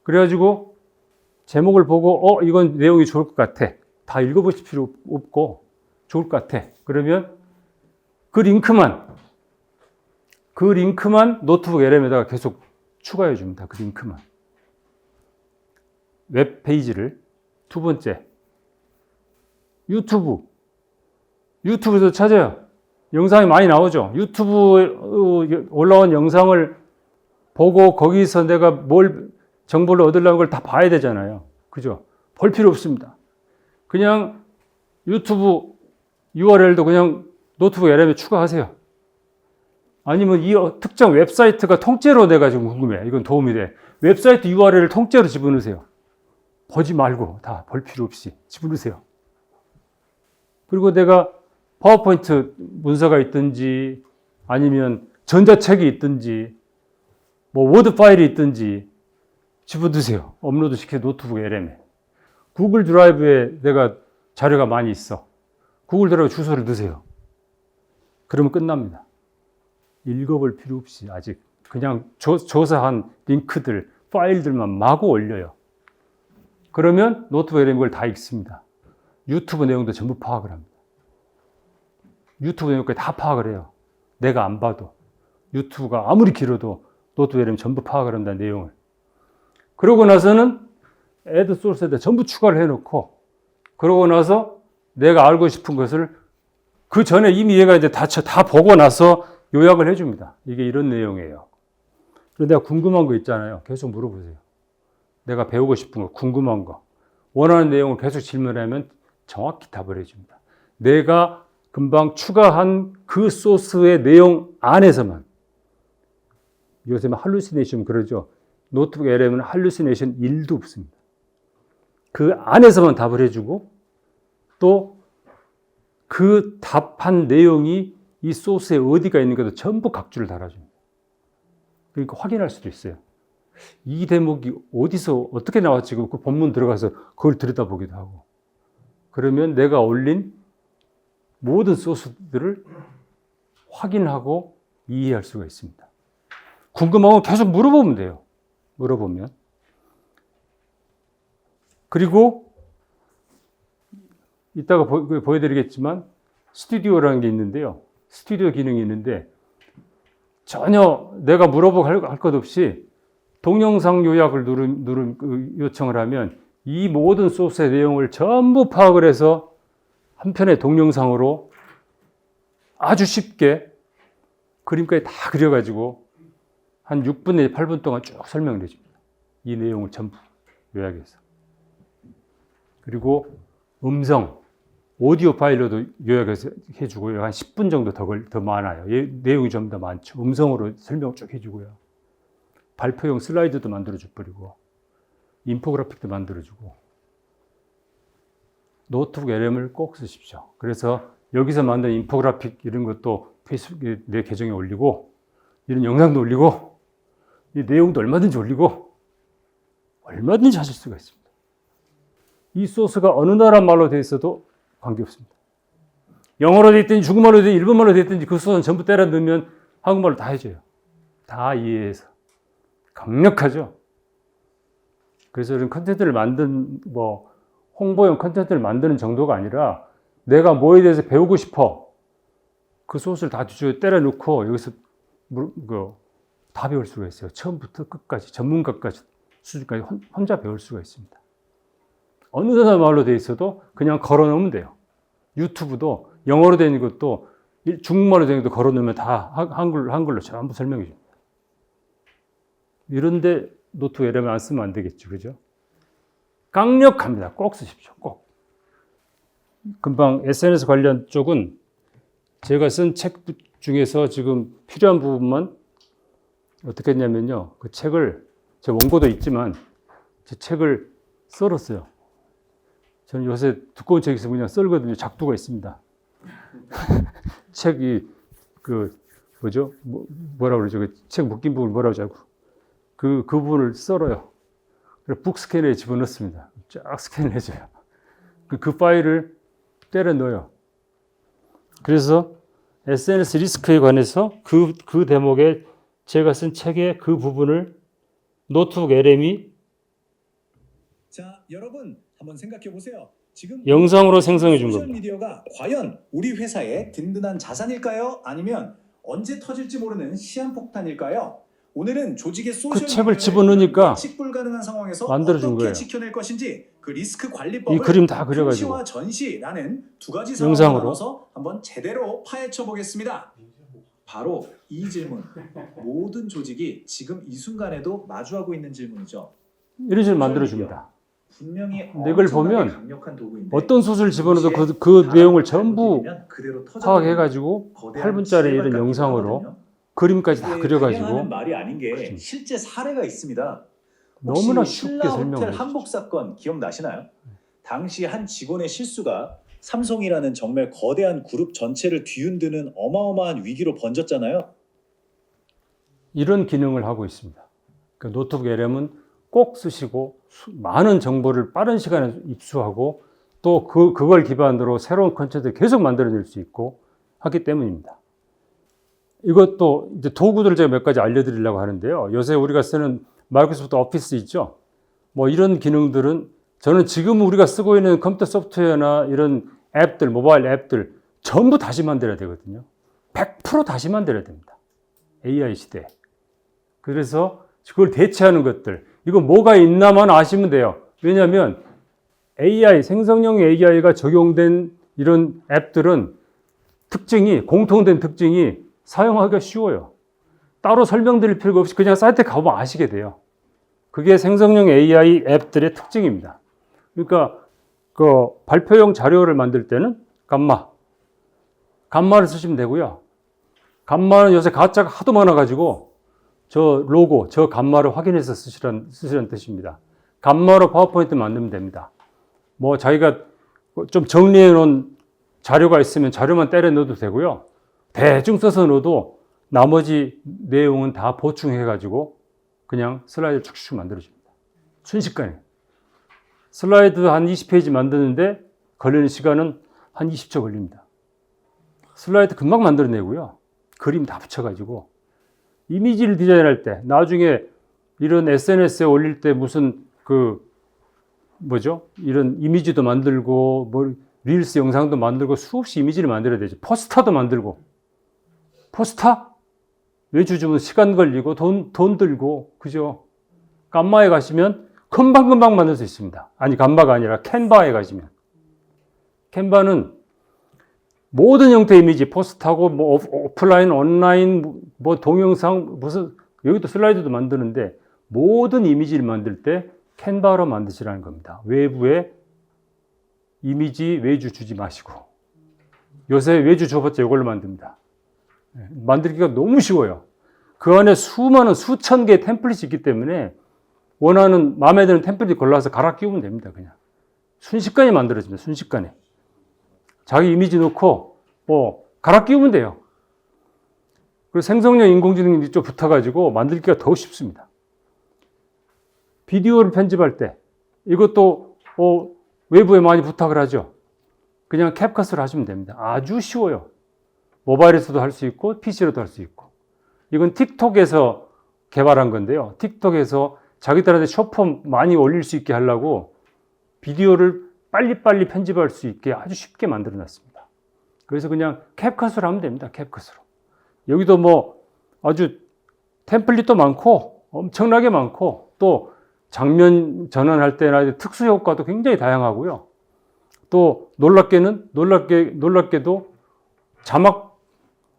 그래가지고 제목을 보고 이건 내용이 좋을 것 같아. 다 읽어보실 필요 없고 좋을 것 같아. 그러면 그 링크만 노트북 LM에다가 계속 추가해 줍니다. 그 링크만. 웹페이지를. 두 번째, 유튜브에서 찾아요. 영상이 많이 나오죠. 유튜브에 올라온 영상을 보고 거기서 내가 뭘 정보를 얻으려는 걸 다 봐야 되잖아요. 그죠? 볼 필요 없습니다. 그냥 유튜브 URL도 그냥 노트북 LM에 추가하세요. 아니면 이 특정 웹사이트가 통째로 내가 지금 궁금해. 이건 도움이 돼. 웹사이트 URL을 통째로 집어넣으세요. 보지 말고 다 볼 필요 없이 집어넣으세요. 그리고 내가 파워포인트 문서가 있든지 아니면 전자책이 있든지 뭐 워드 파일이 있든지 집어넣으세요. 업로드 시켜 노트북 LM에. 구글 드라이브에 내가 자료가 많이 있어. 구글 드라이브 주소를 넣으세요. 그러면 끝납니다. 읽어볼 필요 없이 아직 그냥 조사한 링크들, 파일들만 마구 올려요. 그러면 노트북 LM에 이걸 다 읽습니다. 유튜브 내용도 전부 파악을 합니다. 유튜브 내용까지 다 파악을 해요. 내가 안 봐도. 유튜브가 아무리 길어도 노트북 LM 전부 파악을 한다는 내용을. 그러고 나서는 애드 소스에다 전부 추가를 해놓고, 그러고 나서 내가 알고 싶은 것을 그 전에 이미 얘가 이제 다 보고 나서 요약을 해줍니다. 이게 이런 내용이에요. 그런데 내가 궁금한 거 있잖아요. 계속 물어보세요. 내가 배우고 싶은 거, 궁금한 거, 원하는 내용을 계속 질문하면 정확히 답을 해줍니다. 내가 금방 추가한 그 소스의 내용 안에서만. 요새 할루시네이션 그러죠. 노트북 LM은 할루시네이션 1도 없습니다. 그 안에서만 답을 해주고 또 그 답한 내용이 이 소스에 어디가 있는가도 전부 각주를 달아줍니다. 그러니까 확인할 수도 있어요. 이 대목이 어디서 어떻게 나왔지? 그 본문 들어가서 그걸 들여다보기도 하고. 그러면 내가 올린 모든 소스들을 확인하고 이해할 수가 있습니다. 궁금하면 계속 물어보면 돼요. 물어보면. 그리고 이따가 보여드리겠지만 스튜디오라는 게 있는데요. 스튜디오 기능이 있는데 전혀 내가 물어보고 할 것 없이 동영상 요약을 요청을 하면 이 모든 소스의 내용을 전부 파악을 해서 한 편의 동영상으로 아주 쉽게 그림까지 다 그려가지고 한 6분 내지 8분 동안 쭉 설명을 해줍니다. 이 내용을 전부 요약해서. 그리고 음성, 오디오 파일로도 요약해서 해주고요. 한 10분 정도 더 많아요. 내용이 좀 더 많죠. 음성으로 설명 쭉 해주고요. 발표용 슬라이드도 만들어줘버리고 인포그래픽도 만들어주고. 노트북 LM을 꼭 쓰십시오. 그래서 여기서 만든 인포그래픽 이런 것도 페이스북에 내 계정에 올리고 이런 영상도 올리고 이 내용도 얼마든지 올리고 얼마든지 하실 수가 있습니다. 이 소스가 어느 나라 말로 되어 있어도 관계없습니다. 영어로 되어 있든지 중국말로 되어 있든지 일본말로 되어 있든지 그 소스는 전부 때려 넣으면 한국말로 다 해줘요. 다 이해해서. 강력하죠. 그래서 이런 컨텐츠를 홍보용 컨텐츠를 만드는 정도가 아니라 내가 뭐에 대해서 배우고 싶어. 그 소스를 다 뒤집어 때려 넣고 여기서 다 배울 수가 있어요. 처음부터 끝까지, 전문가까지, 수준까지 혼자 배울 수가 있습니다. 어느 나라 말로 되어 있어도 그냥 걸어 놓으면 돼요. 유튜브도 영어로 되어 있는 것도 중국말로 되어 있는 것도 걸어 놓으면 다 한글로 전부 설명해 줍니다. 이런데 노트북 LM 안 쓰면 안 되겠죠. 그죠? 강력합니다. 꼭 쓰십시오. 꼭. 금방 SNS 관련 쪽은 제가 쓴 책 중에서 지금 필요한 부분만 어떻게 했냐면요. 그 책을, 제 원고도 있지만 제 책을 썰었어요. 저는 요새 두꺼운 책 있으면 그냥 썰거든요. 작두가 있습니다. 책이 뭐라 그러죠? 그 책 묶인 부분 뭐라고 하죠? 그 부분을 썰어요. 그리고 북스캐너에 집어넣습니다. 쫙 스캔을 해줘요. 그 파일을 때려 넣어요. 그래서 SNS 리스크에 관해서 그 대목에 제가 쓴 책의 그 부분을 노트북 LM이 자, 여러분 한번 생각해 보세요. 지금 영상으로 생성해 준 겁니다. 소셜미디어가 과연 우리 회사의 든든한 자산일까요? 아니면 언제 터질지 모르는 시한폭탄일까요? 오늘은 조직의 소셜 책을 집어넣으니까 예측 불가능한 상황에서 만들어준 어떻게 거예요. 지켜낼 것인지 그 리스크 관리법을 이 그림 다 그려가지고 통치와 전시라는 두 가지 영상으로. 상황으로 나눠서 한번 제대로 파헤쳐 보겠습니다. 바로 이 질문. 모든 조직이 지금 이 순간에도 마주하고 있는 질문이죠. 이런 식으로 만들어줍니다. 분명히 이걸 보면 강력한 도구인데 어떤 소스를 집어넣어도 그 내용을 전부 그대로 파악해가지고 8분짜리 이런 영상으로 그림까지 다 그려가지고 말이 아닌 게 그렇습니다. 실제 사례가 있습니다. 너무나 쉽게 신라 설명을 호텔 해주죠. 한복 사건 기억나시나요? 당시 한 직원의 실수가 삼성이라는 정말 거대한 그룹 전체를 뒤흔드는 어마어마한 위기로 번졌잖아요. 이런 기능을 하고 있습니다. 그 노트북 LM은 꼭 쓰시고 많은 정보를 빠른 시간에 입수하고 또 그걸 기반으로 새로운 컨텐츠를 계속 만들어낼 수 있고 하기 때문입니다. 이것도 이제 도구들을 제가 몇 가지 알려드리려고 하는데요. 요새 우리가 쓰는 마이크로소프트 오피스 있죠? 뭐 이런 기능들은 저는 지금 우리가 쓰고 있는 컴퓨터 소프트웨어나 이런 앱들, 모바일 앱들 전부 다시 만들어야 되거든요. 100% 다시 만들어야 됩니다. AI 시대에. 그래서 그걸 대체하는 것들, 이거 뭐가 있나만 아시면 돼요. 왜냐하면 AI, 생성형 AI가 적용된 이런 앱들은 공통된 특징이 사용하기가 쉬워요. 따로 설명드릴 필요가 없이 그냥 사이트에 가보면 아시게 돼요. 그게 생성형 AI 앱들의 특징입니다. 그러니까 그 발표용 자료를 만들 때는 감마를 쓰시면 되고요. 감마는 요새 가짜가 하도 많아가지고 저 로고, 저 감마를 확인해서 쓰시라는 뜻입니다. 감마로 파워포인트 만들면 됩니다. 뭐 자기가 좀 정리해 놓은 자료가 있으면 자료만 때려 넣어도 되고요. 대충 써서 넣어도 나머지 내용은 다 보충해가지고 그냥 슬라이드를 쭉쭉 만들어줍니다. 순식간에. 슬라이드 한 20페이지 만드는데 걸리는 시간은 한 20초 걸립니다. 슬라이드 금방 만들어내고요. 그림 다 붙여가지고 이미지를 디자인할 때 나중에 이런 SNS에 올릴 때 무슨 이런 이미지도 만들고 릴스 영상도 만들고 수없이 이미지를 만들어야 되죠. 포스터도 만들고. 포스터? 외주 주문 시간 걸리고 돈 들고 그죠? 감마에 가시면 금방금방 만들 수 있습니다. 아니 감마가 아니라 캔바에 가시면. 캔바는 모든 형태의 이미지, 포스트하고 뭐 오프라인, 온라인, 뭐 동영상, 여기도 슬라이드도 만드는데 모든 이미지를 만들 때 캔바로 만드시라는 겁니다. 외부에 이미지 외주 주지 마시고. 요새 외주 줘봤자 이걸로 만듭니다. 만들기가 너무 쉬워요. 그 안에 수천 개의 템플릿이 있기 때문에 원하는 마음에 드는 템플릿 골라서 갈아 끼우면 됩니다. 그냥 순식간에 만들어집니다. 순식간에. 자기 이미지 넣고 갈아 끼우면 돼요. 그리고 생성형 인공지능이 좀 붙어가지고 만들기가 더 쉽습니다. 비디오를 편집할 때 이것도 외부에 많이 부탁을 하죠. 그냥 캡컷을 하시면 됩니다. 아주 쉬워요. 모바일에서도 할 수 있고 PC로도 할 수 있고. 이건 틱톡에서 개발한 건데요. 틱톡에서 자기들한테 쇼폼 많이 올릴 수 있게 하려고 비디오를 빨리빨리 편집할 수 있게 아주 쉽게 만들어 놨습니다. 그래서 그냥 캡컷으로 하면 됩니다. 캡컷으로. 여기도 뭐 아주 템플릿도 많고 엄청나게 많고 또 장면 전환할 때나 특수 효과도 굉장히 다양하고요. 또 놀랍게도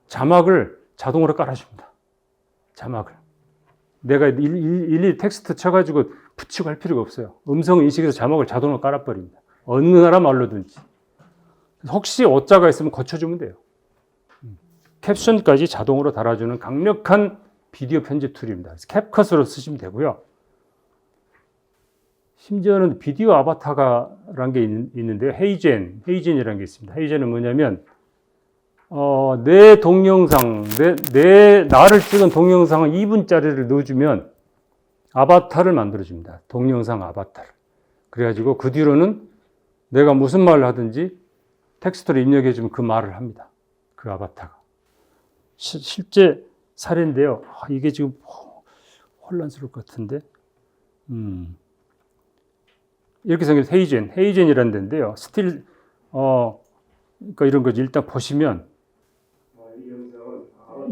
자막을 자동으로 깔아줍니다. 자막을. 내가 일일이 텍스트 쳐가지고 붙이고 할 필요가 없어요. 음성 인식해서 자막을 자동으로 깔아버립니다. 어느 나라 말로든지. 혹시 오자가 있으면 고쳐주면 돼요. 캡션까지 자동으로 달아주는 강력한 비디오 편집 툴입니다. 그래서 캡컷으로 쓰시면 되고요. 심지어는 비디오 아바타라는 게 있는데요. 헤이젠이라는 게 있습니다. 헤이젠은 뭐냐면 내 동영상, 나를 찍은 동영상을 2분짜리를 넣어주면 아바타를 만들어줍니다. 동영상 아바타를. 그래가지고 그 뒤로는 내가 무슨 말을 하든지 텍스트로 입력해주면 그 말을 합니다. 그 아바타가. 실제 사례인데요. 이게 지금 혼란스러울 것 같은데. 이렇게 생긴 헤이젠이라는 데인데요. 그러니까 이런 거지. 일단 보시면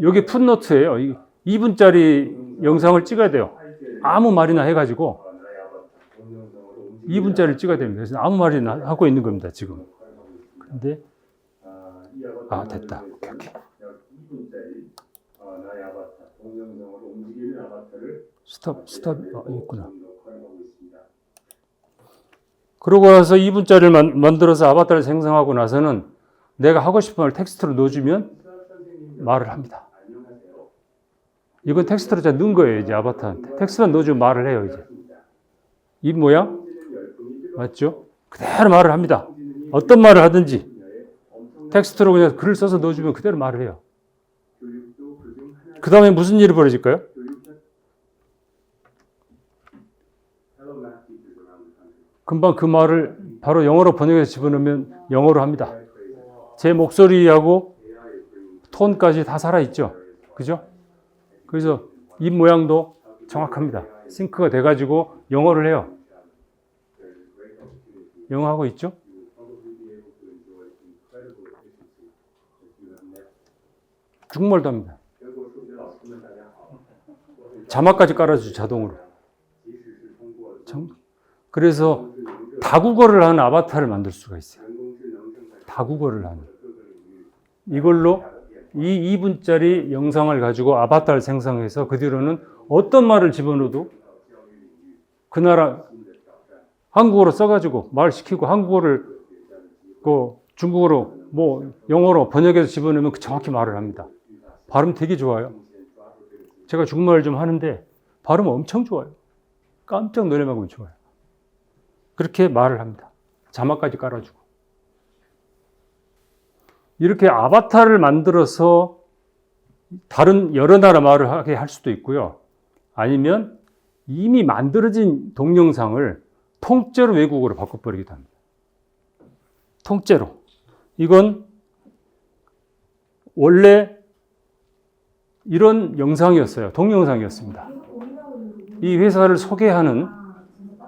여기 풋노트예요. 2분짜리 영상을 찍어야 돼요. 아무 말이나 해가지고 2분짜리를 찍어야 됩니다. 그래서 아무 말이나 하고 있는 겁니다. 지금. 근데 됐다. 오케이. 스톱. 있구나. 그러고 나서 2분짜리를 만들어서 아바타를 생성하고 나서는 내가 하고 싶은 말 텍스트로 넣어주면 말을 합니다. 이건 텍스트로 제가 넣은 거예요, 이제 아바타한테. 텍스트만 넣어주면 말을 해요, 이제. 입 모양? 맞죠? 그대로 말을 합니다. 어떤 말을 하든지. 텍스트로 그냥 글을 써서 넣어주면 그대로 말을 해요. 그 다음에 무슨 일이 벌어질까요? 금방 그 말을 바로 영어로 번역해서 집어넣으면 영어로 합니다. 제 목소리하고 톤까지 다 살아있죠. 그죠? 그래서 입 모양도 정확합니다. 싱크가 돼가지고 영어를 해요. 영어 하고 있죠? 중국말도 합니다. 자막까지 깔아주죠, 자동으로. 그래서 다국어를 하는 아바타를 만들 수가 있어요. 다국어를 하는. 이걸로 이 2분짜리 영상을 가지고 아바타를 생성해서 그 뒤로는 어떤 말을 집어넣어도 그 나라 한국어로 써가지고 말시키고 한국어를 중국어로 영어로 번역해서 집어넣으면 정확히 말을 합니다. 발음 되게 좋아요. 제가 중국말을 좀 하는데 발음 엄청 좋아요. 깜짝 놀랄 만큼 좋아요. 그렇게 말을 합니다. 자막까지 깔아주고. 이렇게 아바타를 만들어서 다른 여러 나라 말을 하게 할 수도 있고요. 아니면 이미 만들어진 동영상을 통째로 외국어로 바꿔버리기도 합니다. 통째로. 이건 원래 이런 영상이었어요. 동영상이었습니다. 이 회사를 소개하는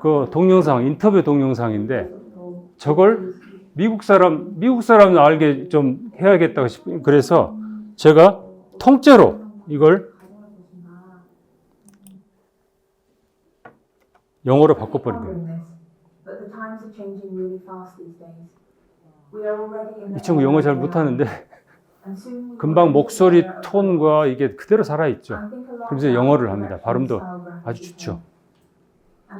그 동영상, 인터뷰 동영상인데 저걸 미국 사람 알게 좀 해야겠다고 싶어요. 그래서 제가 통째로 이걸 영어로 바꿔버린 거예요. 이 친구 영어 잘 못하는데 금방 목소리 톤과 이게 그대로 살아있죠. 그래서 영어를 합니다. 발음도 아주 좋죠.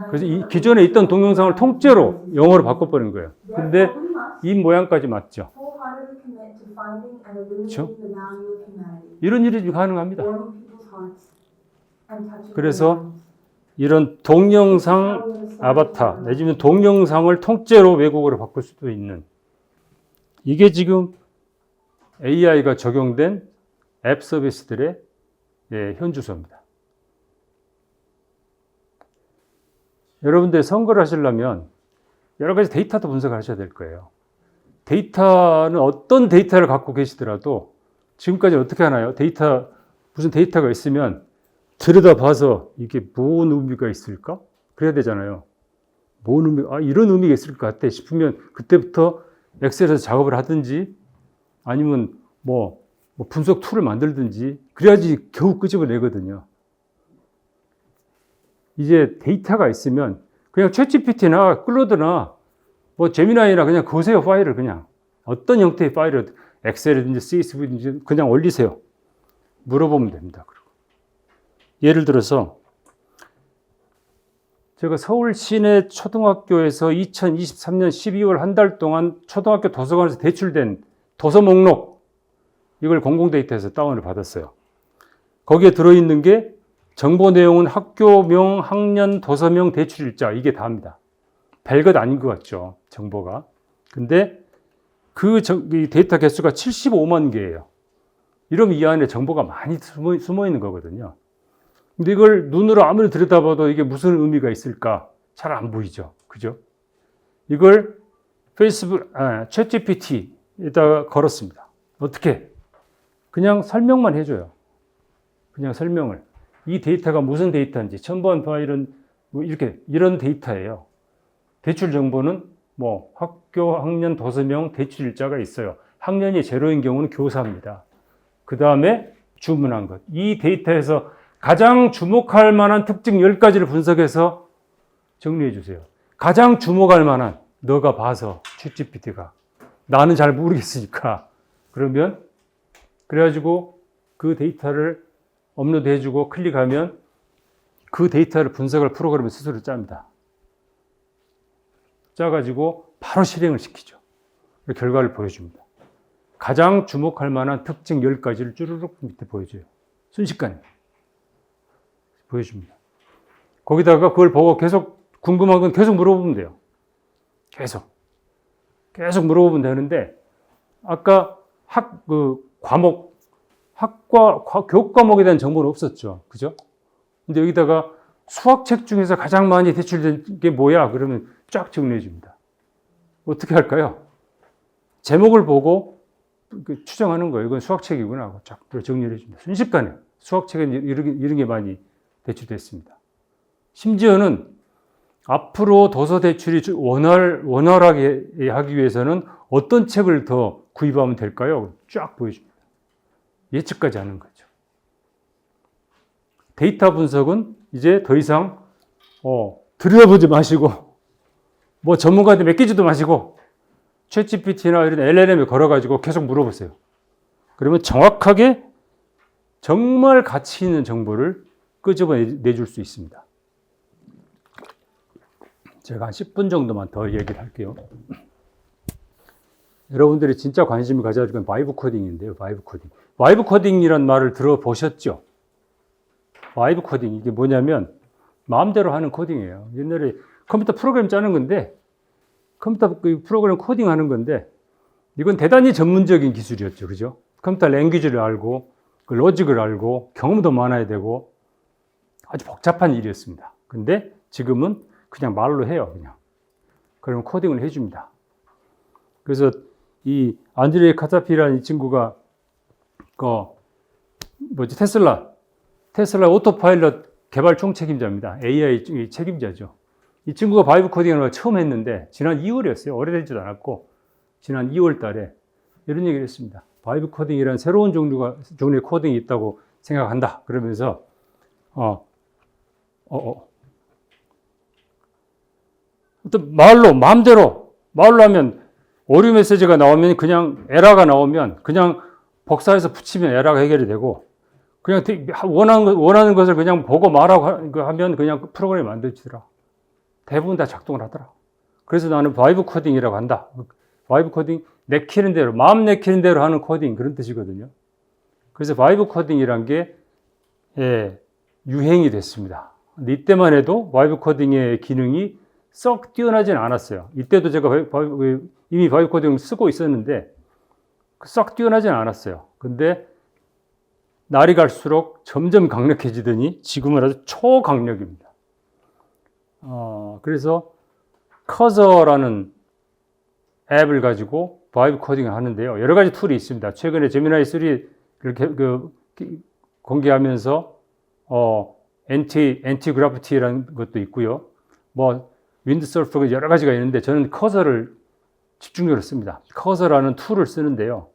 그래서 기존에 있던 동영상을 통째로 영어로 바꿔버린 거예요. 근데 입 모양까지 맞죠. 그렇죠? 이런 일이 가능합니다. 그래서 이런 동영상 아바타 내지는 동영상을 통째로 외국어로 바꿀 수도 있는 이게 지금 AI가 적용된 앱 서비스들의 현주소입니다. 여러분들 선거를 하시려면 여러 가지 데이터도 분석을 하셔야 될 거예요. 데이터는 어떤 데이터를 갖고 계시더라도 지금까지 어떻게 하나요? 무슨 데이터가 있으면 들여다봐서 이게 뭔 의미가 있을까? 그래야 되잖아요. 이런 의미가 있을 것 같아 싶으면 그때부터 엑셀에서 작업을 하든지 아니면 분석 툴을 만들든지 그래야지 겨우 끄집어내거든요. 이제 데이터가 있으면 그냥 챗GPT나 클로드나 제미나이나 그냥 거세요 파일을 그냥 어떤 형태의 파일을 엑셀이든지 CSV든지 그냥 올리세요. 물어보면 됩니다. 그리고 예를 들어서 제가 서울 시내 초등학교에서 2023년 12월 한 달 동안 초등학교 도서관에서 대출된 도서 목록 이걸 공공데이터에서 다운을 받았어요. 거기에 들어있는 게 정보 내용은 학교명, 학년, 도서명, 대출일자 이게 다입니다. 별것 아닌 것 같죠, 정보가. 근데 이 데이터 개수가 75만 개예요. 이러면 이 안에 정보가 많이 숨어 있는 거거든요. 근데 이걸 눈으로 아무리 들여다봐도 이게 무슨 의미가 있을까 잘 안 보이죠. 그죠? 이걸 페이스북, 챗GPT에다가 걸었습니다. 어떻게? 그냥 설명만 해줘요. 그냥 설명을. 이 데이터가 무슨 데이터인지, 첨부한 파일은 뭐 이런 데이터예요. 대출 정보는 뭐 학교, 학년, 도서명, 대출 일자가 있어요. 학년이 제로인 경우는 교사입니다. 그 다음에 주문한 것. 이 데이터에서 가장 주목할 만한 특징 10가지를 분석해서 정리해 주세요. 가장 주목할 만한, 너가 봐서 챗GPT가. 나는 잘 모르겠으니까. 그러면 그래가지고 그 데이터를 업로드해주고 클릭하면 그 데이터를 분석할 프로그램을 스스로 짭니다. 짜가지고 바로 실행을 시키죠. 결과를 보여줍니다. 가장 주목할 만한 특징 10가지를 쭈르륵 밑에 보여줘요. 순식간에 보여줍니다. 거기다가 그걸 보고 계속 궁금한 건 계속 물어보면 돼요. 계속 물어보면 되는데, 아까 교과목에 대한 정보는 없었죠. 그죠? 근데 여기다가 수학책 중에서 가장 많이 대출된 게 뭐야? 그러면 쫙 정리해 줍니다. 어떻게 할까요? 제목을 보고 추정하는 거예요. 이건 수학책이구나 하고 쫙 정리해 줍니다. 순식간에. 수학책엔 이런 게 많이 대출됐습니다. 심지어는 앞으로 도서 대출이 원활하게 하기 위해서는 어떤 책을 더 구입하면 될까요? 쫙 보여줍니다. 예측까지 하는 거죠. 데이터 분석은 이제 더 이상 들여다보지 마시고, 뭐 전문가한테 맡기지도 마시고, 챗GPT나 이런 LLM에 걸어가지고 계속 물어보세요. 그러면 정확하게 정말 가치 있는 정보를 끄집어내줄 수 있습니다. 제가 한 10분 정도만 더 얘기를 할게요. 여러분들이 진짜 관심을 가져야 될 건 바이브 코딩인데요. 바이브 코딩. 바이브 코딩이란 말을 들어보셨죠? 바이브 코딩, 이게 뭐냐면 마음대로 하는 코딩이에요. 옛날에 컴퓨터 프로그램 짜는 건데, 컴퓨터 프로그램 코딩하는 건데, 이건 대단히 전문적인 기술이었죠. 그죠? 컴퓨터 랭귀지를 알고, 그 로직을 알고, 경험도 많아야 되고, 아주 복잡한 일이었습니다. 근데 지금은 그냥 말로 해요. 그냥. 그러면 코딩을 해줍니다. 그래서 이 안드레이 카타피라는 이 친구가 테슬라 오토파일럿 개발 총책임자입니다. AI 책임자죠. 이 친구가 바이브 코딩을 처음 했는데 지난 2월이었어요. 오래되지도 않았고 지난 2월 달에 이런 얘기를 했습니다. 바이브 코딩이라는 새로운 종류의 코딩이 있다고 생각한다. 그러면서 어떤 마음대로 하면 오류 메시지가 나오면 그냥 에러가 나오면 그냥 복사해서 붙이면 에러가 해결이 되고, 그냥 원하는 것을 그냥 보고 말하고 하면 그냥 프로그램이 만들어지더라. 대부분 다 작동을 하더라. 그래서 나는 바이브 코딩이라고 한다. 바이브 코딩, 내키는 대로, 마음 내키는 대로 하는 코딩, 그런 뜻이거든요. 그래서 바이브 코딩이란 게 유행이 됐습니다. 근데 이때만 해도 바이브 코딩의 기능이 썩 뛰어나지는 않았어요. 이때도 제가 이미 바이브 코딩을 쓰고 있었는데 썩 뛰어나지는 않았어요. 근데 날이 갈수록 점점 강력해지더니 지금은 아주 초강력입니다. 그래서 커서라는 앱을 가지고 바이브 코딩을 하는데요. 여러 가지 툴이 있습니다. 최근에 제미나이 3를 공개하면서 엔티 그래피티라는 것도 있고요. 뭐 윈드서프 여러 가지가 있는데 저는 커서를 집중적으로 씁니다. 커서라는 툴을 쓰는데요.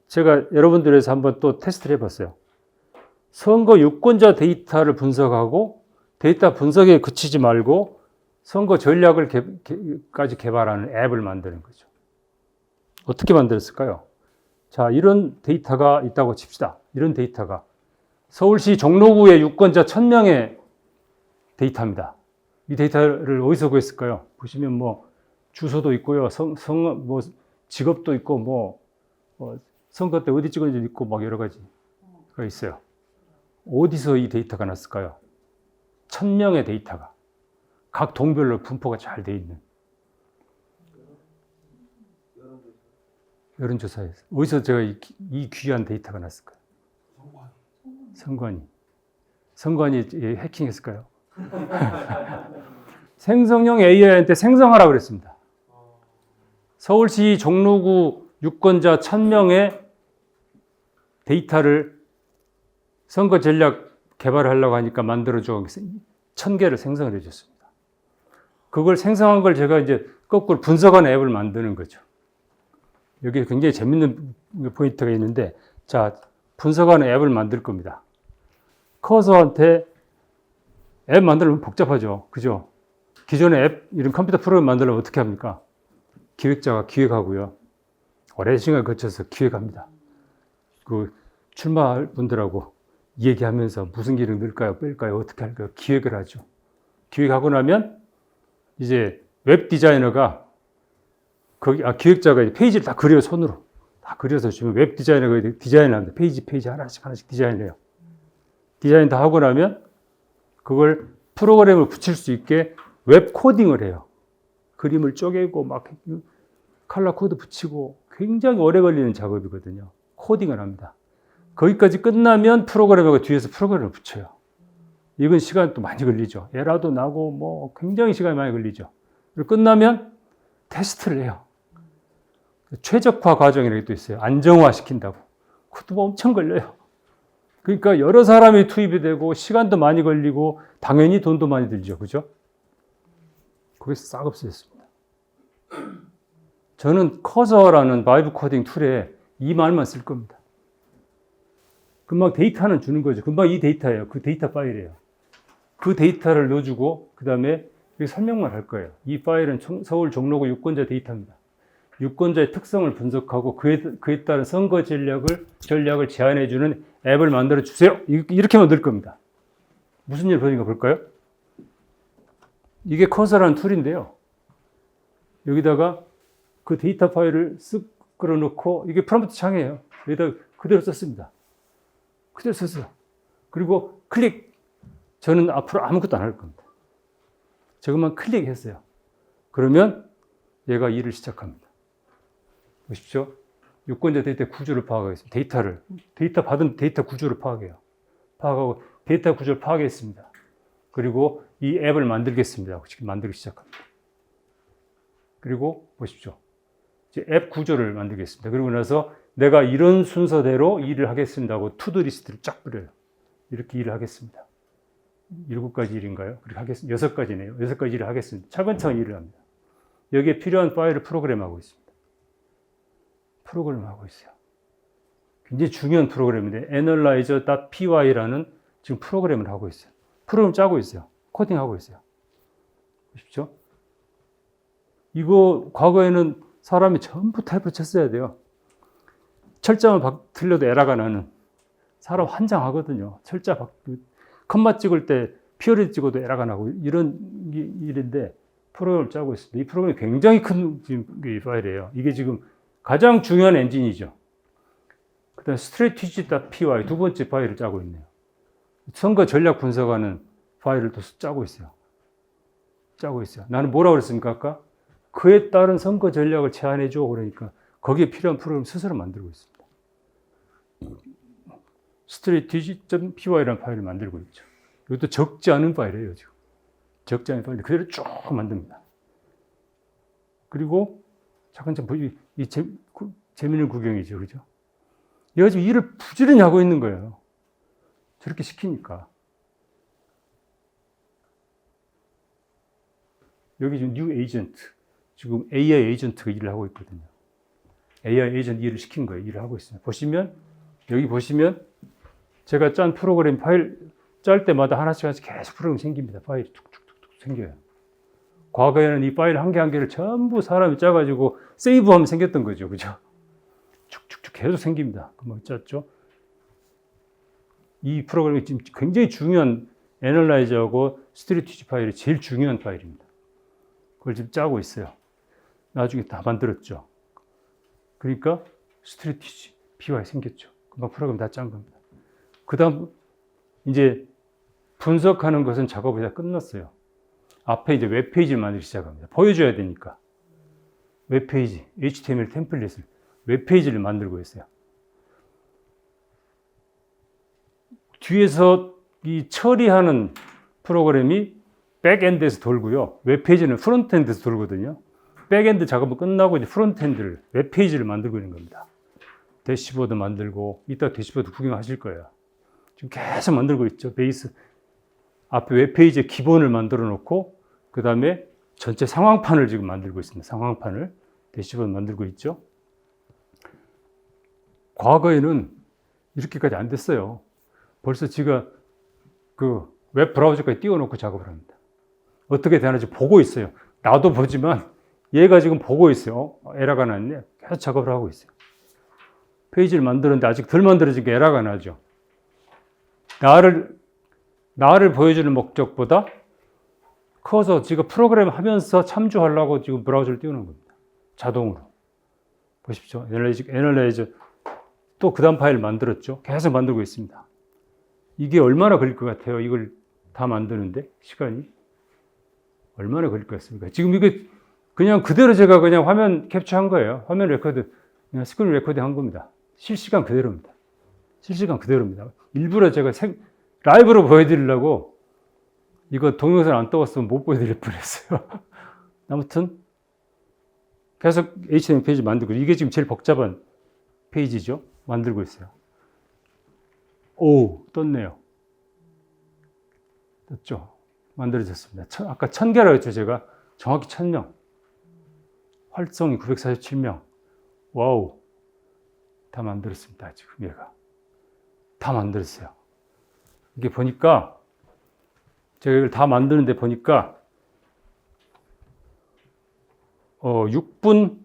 제가 여러분들에서 한번 또 테스트를 해봤어요. 선거 유권자 데이터를 분석하고 데이터 분석에 그치지 말고 선거 전략을 까지 개발하는 앱을 만드는 거죠. 어떻게 만들었을까요? 자, 이런 데이터가 있다고 칩시다. 이런 데이터가 서울시 종로구의 유권자 1000명의 데이터입니다. 이 데이터를 어디서 구했을까요? 보시면 뭐 주소도 있고요, 뭐 직업도 있고, 뭐 선거 때 어디 찍었는지 있고 막 여러 가지가 있어요. 어디서 이 데이터가 났을까요? 1000명의 데이터가 각 동별로 분포가 잘 돼 있는 여론조사에서 어디서 제가 이 귀한 데이터가 났을까요? 선관위 해킹했을까요? 생성형 AI한테 생성하라고 그랬습니다. 서울시 종로구 유권자 1000명의 데이터를 선거 전략 개발하려고 하니까 만들어줘 1000개를 생성을 해줬습니다. 그걸 생성한 걸 제가 이제 거꾸로 분석하는 앱을 만드는 거죠. 여기 굉장히 재밌는 포인트가 있는데, 자, 분석하는 앱을 만들 겁니다. 커서한테 앱 만들면 복잡하죠. 그죠? 기존의 앱, 이런 컴퓨터 프로그램 만들려면 어떻게 합니까? 기획자가 기획하고요. 오랜 시간을 거쳐서 기획합니다. 그 출마할 분들하고 얘기하면서 무슨 기능 넣을까요? 뺄까요? 어떻게 할까요? 기획을 하죠. 기획하고 나면 이제 웹 디자이너가 기획자가 페이지를 다 그려요. 손으로. 다 그려서 주면 웹 디자이너가 디자인을 합니다. 페이지 하나씩 디자인을 해요. 디자인 다 하고 나면 그걸 프로그램을 붙일 수 있게 웹 코딩을 해요. 그림을 쪼개고 막 컬러 코드 붙이고 굉장히 오래 걸리는 작업이거든요. 코딩을 합니다. 거기까지 끝나면 프로그래머가 뒤에서 프로그램을 붙여요. 이건 시간 또 많이 걸리죠. 에러도 나고 뭐 굉장히 시간이 많이 걸리죠. 그리고 끝나면 테스트를 해요. 최적화 과정이라는 게 또 있어요. 안정화 시킨다고. 그것도 뭐 엄청 걸려요. 그러니까 여러 사람이 투입이 되고 시간도 많이 걸리고 당연히 돈도 많이 들죠. 그죠? 거기서 싹 없어졌습니다. 저는 커서라는 바이브 코딩 툴에 이 말만 쓸 겁니다. 금방 데이터는 주는 거죠. 금방 이 데이터예요. 그 데이터 파일이에요. 그 데이터를 넣어주고 그 다음에 설명만 할 거예요. 이 파일은 서울 종로구 유권자 데이터입니다. 유권자의 특성을 분석하고 그에 따른 선거 전략을 제안해주는 앱을 만들어 주세요. 이렇게만 넣을 겁니다. 무슨 일 벌인가 볼까요? 이게 커서라는 툴인데요. 여기다가 그 데이터 파일을 쓱 끌어놓고 이게 프롬프트 창이에요. 여기다 그대로 썼습니다. 그대로 썼어요. 그리고 클릭. 저는 앞으로 아무것도 안 할 겁니다. 저것만 클릭했어요. 그러면 얘가 일을 시작합니다. 보십시오. 유권자 데이터 구조를 파악하겠습니다. 데이터 받은 데이터 구조를 파악해요. 파악하고 데이터 구조를 파악했습니다. 그리고 이 앱을 만들겠습니다. 지금 만들기 시작합니다. 그리고 보십시오. 이제 앱 구조를 만들겠습니다. 그리고 나서 내가 이런 순서대로 일을 하겠습니다 하고 투두 리스트를 쫙 뿌려요. 이렇게 일을 하겠습니다. 7가지 일인가요? 그렇게 하겠습니다. 6가지네요. 6가지 일을 하겠습니다. 차근차근 일을 합니다. 여기에 필요한 파일을 프로그램하고 있습니다. 프로그램하고 있어요. 굉장히 중요한 프로그램인데 analyzer.py라는 지금 프로그램을 하고 있어요. 프로그램 짜고 있어요. 코딩하고 있어요. 보십시오. 이거 과거에는 사람이 전부 타입을 쳤어야 돼요. 철자만 틀려도 에러가 나는. 사람 환장하거든요. 철자 컴마 찍을 때 피어리 찍어도 에러가 나고 이런 일인데 프로그램을 짜고 있습니다. 이 프로그램이 굉장히 큰 파일이에요. 이게 지금 가장 중요한 엔진이죠. 그 다음에 strategy.py 두 번째 파일을 짜고 있네요. 선거 전략 분석하는 파일을 또 짜고 있어요. 나는 뭐라고 그랬습니까? 아까? 그에 따른 선거 전략을 제안해줘. 그러니까 거기에 필요한 프로그램 스스로 만들고 있습니다. strategy.py라는 파일을 만들고 있죠. 이것도 적지 않은 파일이에요. 지금. 적지 않은 파일을 그대로 쭉 만듭니다. 그리고 차근차근 재미있는 구경이죠. 그죠? 얘가 지금 일을 부지런히 하고 있는 거예요. 저렇게 시키니까. 여기 지금 뉴 에이전트. 지금 AI 에이전트가 일을 하고 있거든요. AI 에이전트 일을 시킨 거예요. 일을 하고 있습니다. 여기 보시면 제가 짠 프로그램 파일 짤 때마다 하나씩 계속 프로그램이 생깁니다. 파일이 툭툭툭툭 생겨요. 과거에는 이 파일 한 개 한 개를 전부 사람이 짜가지고 세이브하면 생겼던 거죠. 그죠? 쭉쭉쭉 계속 생깁니다. 금방 짰죠? 이 프로그램이 지금 굉장히 중요한 애널라이저하고 스트래티지 파일이 제일 중요한 파일입니다. 그걸 지금 짜고 있어요. 나중에 다 만들었죠. 그러니까 스트래티지 PY 생겼죠. 금방 프로그램 다 짠 겁니다. 그 다음 이제 분석하는 것은 작업이 다 끝났어요. 앞에 이제 웹페이지를 만들기 시작합니다. 보여줘야 되니까. 웹페이지, HTML 템플릿을, 웹페이지를 만들고 있어요. 뒤에서 이 처리하는 프로그램이 백엔드에서 돌고요. 웹페이지는 프론트엔드에서 돌거든요. 백엔드 작업은 끝나고 이제 프론트엔드를, 웹페이지를 만들고 있는 겁니다. 대시보드 만들고, 이따 대시보드 구경하실 거예요. 지금 계속 만들고 있죠. 베이스. 앞에 웹페이지의 기본을 만들어 놓고, 그 다음에 전체 상황판을 지금 만들고 있습니다. 상황판을. 대시보드 만들고 있죠. 과거에는 이렇게까지 안 됐어요. 벌써 제가 그 웹 브라우저까지 띄워놓고 작업을 합니다. 어떻게 되는지 보고 있어요. 나도 보지만 얘가 지금 보고 있어요. 에러가 났네. 계속 작업을 하고 있어요. 페이지를 만드는데 아직 덜 만들어진 게 에러가 나죠. 나를 보여주는 목적보다 커서 지금 프로그램 하면서 참조하려고 지금 브라우저를 띄우는 겁니다. 자동으로. 보십시오. 애널라이저 또 그 다음 파일을 만들었죠. 계속 만들고 있습니다. 이게 얼마나 걸릴 것 같아요? 이걸 다 만드는데 시간이 얼마나 걸릴 것 같습니까? 지금 이게 그냥 그대로 제가 그냥 화면 캡처한 거예요. 화면 레코드, 그냥 스크린 레코딩 한 겁니다. 실시간 그대로입니다. 실시간 그대로입니다. 일부러 제가 라이브로 보여드리려고 이거 동영상 안 떠왔으면 못 보여드릴 뻔했어요. 아무튼 계속 HTML 페이지 만들고, 이게 지금 제일 복잡한 페이지죠. 만들고 있어요. 오, 떴네요. 떴죠. 만들어졌습니다. 아까 1000개라고 했죠, 제가. 정확히 1000명. 활성이 947명. 와우. 다 만들었습니다, 지금 얘가. 다 만들었어요. 이게 보니까, 제가 이걸 다 만드는데 보니까, 6분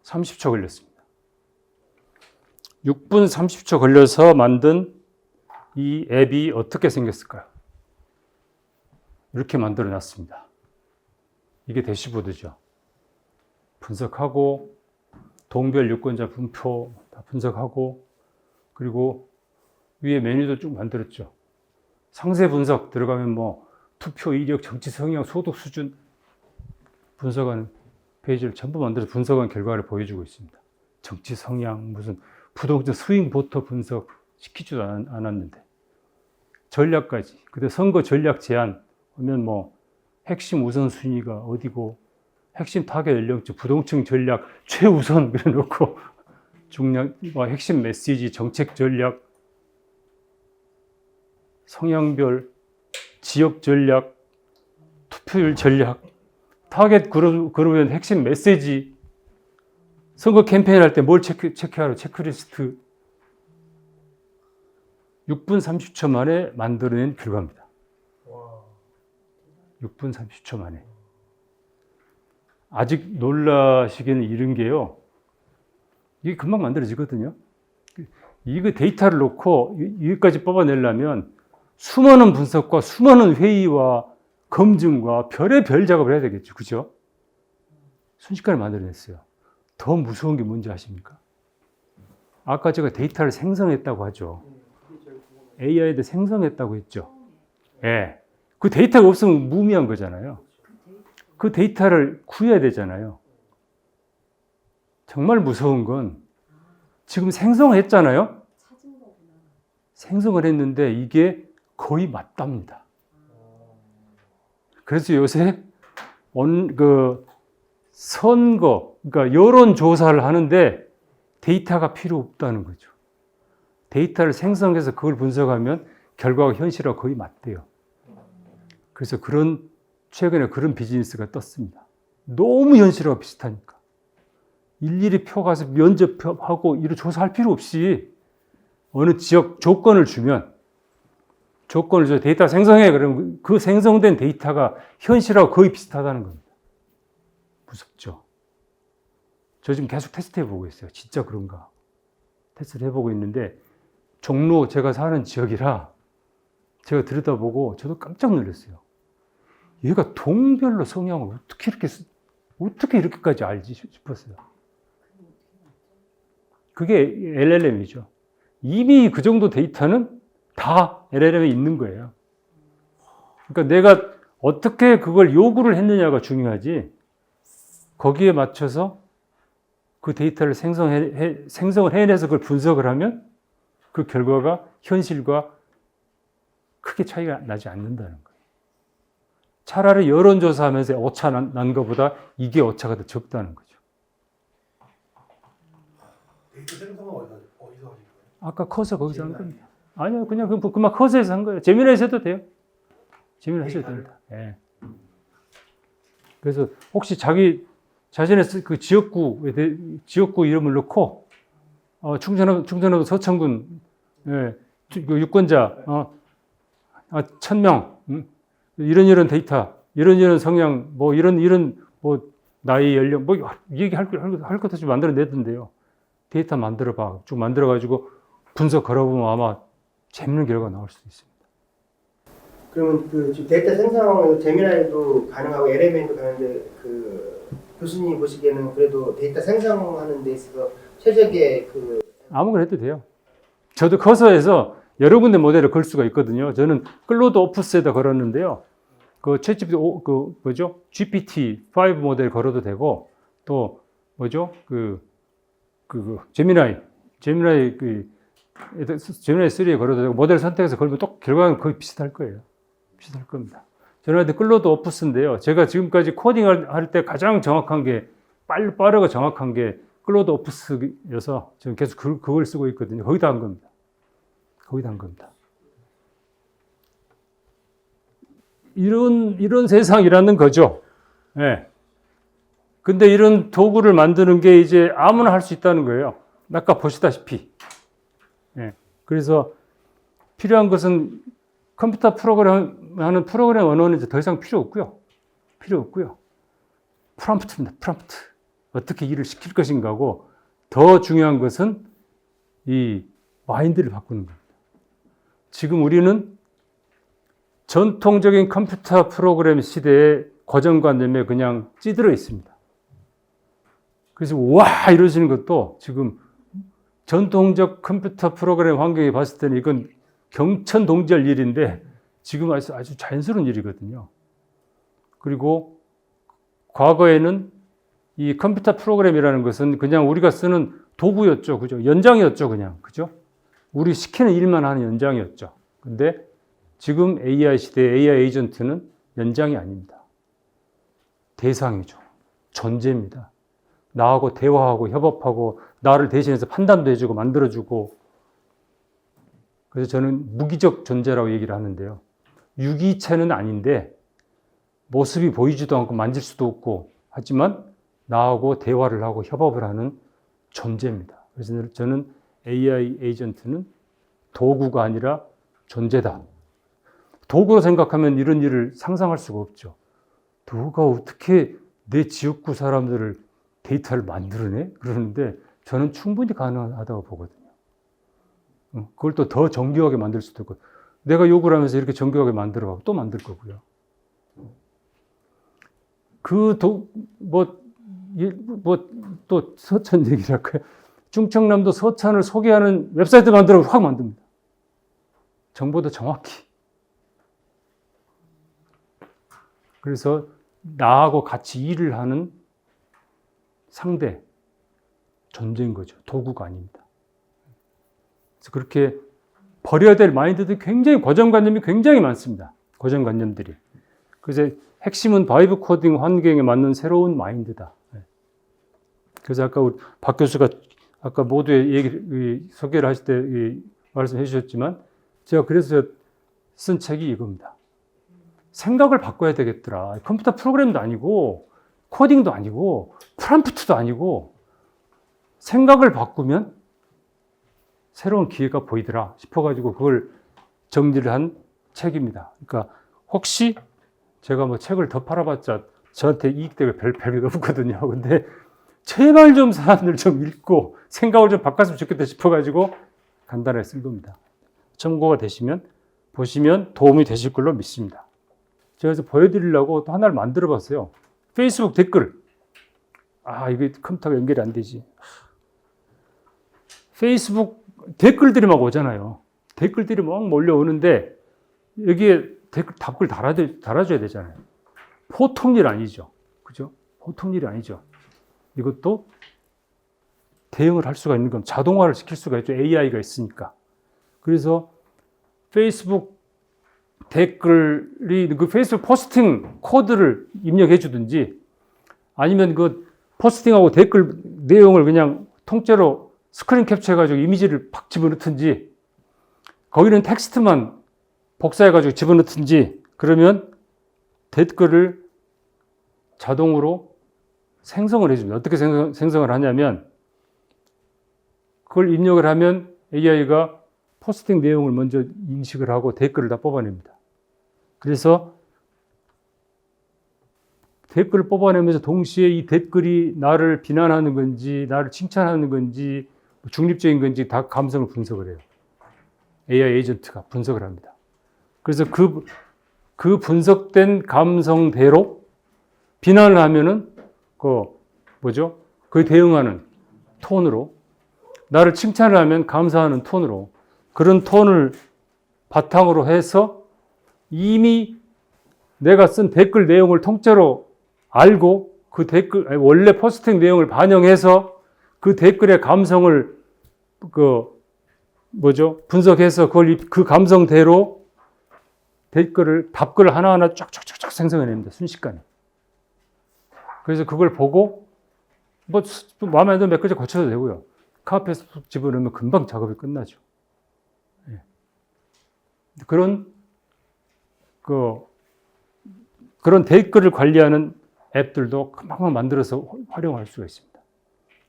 30초 걸렸습니다. 6분 30초 걸려서 만든 이 앱이 어떻게 생겼을까요? 이렇게 만들어 놨습니다. 이게 대시보드죠. 분석하고, 동별 유권자 분표 다 분석하고, 그리고 위에 메뉴도 쭉 만들었죠. 상세 분석 들어가면 뭐, 투표 이력, 정치 성향, 소득 수준 분석하는 페이지를 전부 만들어서 분석한 결과를 보여주고 있습니다. 정치 성향, 무슨 부동산 스윙 보터 분석 시키지도 않았는데. 전략까지. 근데 선거 전략 제안 하면 뭐 핵심 우선순위가 어디고, 핵심 타겟 연령층, 부동층 전략 최우선 그래놓고 중량, 핵심 메시지, 정책 전략, 성향별, 지역 전략, 투표율 전략, 타겟 그룹의 핵심 메시지, 선거 캠페인 할 때 뭘 체크하러 체크리스트. 6분 30초 만에 만들어낸 결과입니다. 6분 30초 만에. 아직 놀라시기는 이른 게요. 이게 금방 만들어지거든요. 이거 데이터를 놓고 여기까지 뽑아내려면 수많은 분석과 수많은 회의와 검증과 별의별 작업을 해야 되겠죠. 그죠? 순식간에 만들어냈어요. 더 무서운 게 뭔지 아십니까? 아까 제가 데이터를 생성했다고 하죠. AI도 생성했다고 했죠. 예. 그 데이터가 없으면 무의미한 거잖아요. 그 데이터를 구해야 되잖아요. 정말 무서운 건 지금 생성을 했잖아요. 생성을 했는데 이게 거의 맞답니다. 그래서 요새 선거, 그러니까 여론조사를 하는데 데이터가 필요 없다는 거죠. 데이터를 생성해서 그걸 분석하면 결과가 현실하고 거의 맞대요. 그래서 최근에 그런 비즈니스가 떴습니다. 너무 현실하고 비슷하니까. 일일이 표 가서 면접하고 이런 조사할 필요 없이 어느 지역 조건을 주면, 조건을 줘 데이터 생성해 그러면 그 생성된 데이터가 현실하고 거의 비슷하다는 겁니다. 무섭죠? 저 지금 계속 테스트 해보고 있어요. 진짜 그런가? 테스트를 해보고 있는데, 종로 제가 사는 지역이라 제가 들여다보고 저도 깜짝 놀랐어요. 얘가 동별로 성향을 어떻게 이렇게까지 알지 싶었어요. 그게 LLM이죠. 이미 그 정도 데이터는 다 LLM에 있는 거예요. 그러니까 내가 어떻게 그걸 요구를 했느냐가 중요하지, 거기에 맞춰서 그 데이터를 생성을 해내서 그걸 분석을 하면 그 결과가 현실과 크게 차이가 나지 않는다는 거예요. 차라리 여론조사하면서 오차 난 것보다 이게 오차가 더 적다는 거죠. 데이터 생성은 어디서 하신 거예요? 아까 커서 거기서 한 겁니다. 아니요, 그냥 그만 커서에서 한 거예요. 제미나이에서 해도 돼요. 제미나이 하셔도 됩니다. 예. 그래서 혹시 자기 자신의 그 지역구 이름을 넣고 충청남도 서천군 그 유권자 1,000명 이런 데이터 이런 성향 뭐 이런 뭐 나이 연령 뭐 얘기할 것 없이 만들어내던데요. 데이터 만들어봐 쭉 만들어가지고 분석 걸어보면 아마 재밌는 결과가 나올 수도 있습니다. 그러면 그 지금 데이터 생성 제미나이도 가능하고 LMN도 가능한데 그 교수님 보시기에는 그래도 데이터 생성하는 데 있어서 최적의 그 아무거나 해도 돼요. 저도 커서에서 여러 군데 모델을 걸 수가 있거든요. 저는 클로드 오프스에다 걸었는데요. 그 챗GPT 그 뭐죠? GPT-5 모델 걸어도 되고 또 뭐죠? 제미나이 3에 걸어도 되고 모델 선택해서 걸면 또 결과는 거의 비슷할 거예요. 비슷할 겁니다. 저는 클로드 오프스인데요. 제가 지금까지 코딩을 할 때 가장 정확한 게 빠르고 정확한 게 클로드 오프스여서 지금 계속 그걸 쓰고 있거든요. 거기다 한 겁니다. 거기다 한 겁니다. 이런 세상이라는 거죠. 예. 근데 이런 도구를 만드는 게 이제 아무나 할 수 있다는 거예요. 아까 보시다시피. 예. 그래서 필요한 것은 컴퓨터 프로그램 하는 프로그램 언어는 이제 더 이상 필요 없고요. 프롬프트입니다. 프롬프트. 어떻게 일을 시킬 것인가고 더 중요한 것은 이 마인드를 바꾸는 겁니다. 지금 우리는 전통적인 컴퓨터 프로그램 시대의 고정관념에 그냥 찌들어 있습니다. 그래서 와 이러시는 것도 지금 전통적 컴퓨터 프로그램 환경에 봤을 때는 이건 경천동지할 일인데 지금 아주 자연스러운 일이거든요. 그리고 과거에는 이 컴퓨터 프로그램이라는 것은 그냥 우리가 쓰는 도구였죠. 그죠? 연장이었죠. 그냥. 그죠? 우리 시키는 일만 하는 연장이었죠. 근데 지금 AI 시대의 AI 에이전트는 연장이 아닙니다. 대상이죠. 존재입니다. 나하고 대화하고 협업하고 나를 대신해서 판단도 해주고 만들어주고 그래서 저는 무기적 존재라고 얘기를 하는데요. 유기체는 아닌데 모습이 보이지도 않고 만질 수도 없고 하지만 나하고 대화를 하고 협업을 하는 존재입니다. 그래서 저는 AI 에이전트는 도구가 아니라 존재다. 도구로 생각하면 이런 일을 상상할 수가 없죠. 누가 어떻게 내 지역구 사람들을 데이터를 만들어내? 그러는데 저는 충분히 가능하다고 보거든요. 그걸 또 더 정교하게 만들 수도 있고 내가 요구를 하면서 이렇게 정교하게 만들어가고 또 만들 거고요. 또 서천 얘기를 할까요? 충청남도 서천을 소개하는 웹사이트 만들어 확 만듭니다. 정보도 정확히. 그래서 나하고 같이 일을 하는 상대, 존재인 거죠. 도구가 아닙니다. 그래서 그렇게 버려야 될 마인드들이 굉장히 고정관념이 굉장히 많습니다. 고정관념들이. 그래서 핵심은 바이브 코딩 환경에 맞는 새로운 마인드다. 그래서 아까 우리 박 교수가 아까 모두의 소개를 하실 때 말씀해 주셨지만 제가 그래서 쓴 책이 이겁니다. 생각을 바꿔야 되겠더라. 컴퓨터 프로그램도 아니고 코딩도 아니고 프롬프트도 아니고 생각을 바꾸면 새로운 기회가 보이더라 싶어가지고 그걸 정리를 한 책입니다. 그러니까 혹시 제가 뭐 책을 더 팔아봤자 저한테 이익되게 별게 없거든요. 근데 제발 좀 사람들 좀 읽고 생각을 좀 바꿨으면 좋겠다 싶어가지고 간단하게 쓴 겁니다. 참고가 되시면 보시면 도움이 되실 걸로 믿습니다. 제가 그래서 보여드리려고 또 하나를 만들어 봤어요. 페이스북 댓글. 이게 컴퓨터가 연결이 안 되지. 페이스북 댓글들이 막 오잖아요. 댓글들이 막 몰려오는데 여기에 답글 달아줘야 되잖아요. 보통 일 아니죠. 그죠? 보통 일이 아니죠. 이것도 대응을 할 수가 있는 건 자동화를 시킬 수가 있죠. AI가 있으니까. 그래서 페이스북 댓글이 그 페이스북 포스팅 코드를 입력해 주든지 아니면 그 포스팅하고 댓글 내용을 그냥 통째로 스크린 캡처해가지고 이미지를 팍 집어넣든지 거기는 텍스트만 복사해가지고 집어넣든지 그러면 댓글을 자동으로 생성을 해줍니다. 어떻게 생성을 하냐면 그걸 입력을 하면 AI가 포스팅 내용을 먼저 인식을 하고 댓글을 다 뽑아냅니다. 그래서 댓글을 뽑아내면서 동시에 이 댓글이 나를 비난하는 건지 나를 칭찬하는 건지 중립적인 건지 다 감성을 분석을 해요. AI 에이전트가 분석을 합니다. 그래서 그 분석된 감성대로 비난을 하면은 그에 대응하는 톤으로 나를 칭찬을 하면 감사하는 톤으로 그런 톤을 바탕으로 해서 이미 내가 쓴 댓글 내용을 통째로 알고 그 댓글 원래 포스팅 내용을 반영해서 그 댓글의 감성을 분석해서 그 감성대로 답글을 하나하나 쫙쫙쫙 생성해냅니다. 순식간에. 그래서 그걸 보고 마음에 안 들면 몇 가지 고쳐도 되고요. 카페에서 집어넣으면 금방 작업이 끝나죠. 예. 그런 댓글을 관리하는 앱들도 금방 만들어서 활용할 수가 있습니다.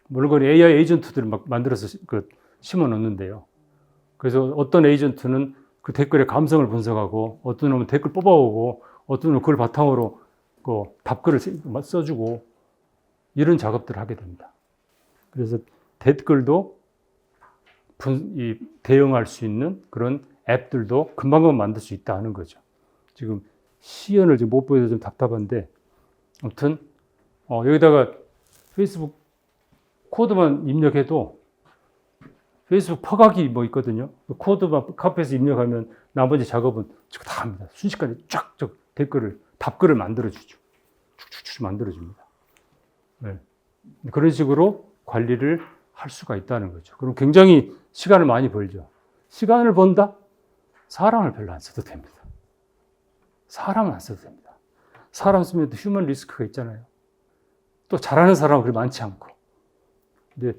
물론 그건 AI 에이전트들을 막 만들어서 심어 놓는데요. 그래서 어떤 에이전트는 그 댓글의 감성을 분석하고 어떤 놈은 댓글 뽑아오고 어떤 놈은 그걸 바탕으로 답글을 써주고 이런 작업들을 하게 됩니다. 그래서 댓글도 대응할 수 있는 그런 앱들도 금방 만들 수 있다는 거죠. 지금 시연을 지금 못 보여서 좀 답답한데 아무튼 여기다가 페이스북 코드만 입력해도 페이스북 퍼가기 있거든요. 그 코드만 카페에서 입력하면 나머지 작업은 다 합니다. 순식간에 쫙 답글을 만들어주죠. 쭉쭉쭉 만들어줍니다. 네. 그런 식으로 관리를 할 수가 있다는 거죠. 그럼 굉장히 시간을 많이 벌죠. 시간을 번다? 사람을 별로 안 써도 됩니다. 사람은 안 써도 됩니다. 사람 쓰면 또 휴먼 리스크가 있잖아요. 또 잘하는 사람은 그리 많지 않고. 근데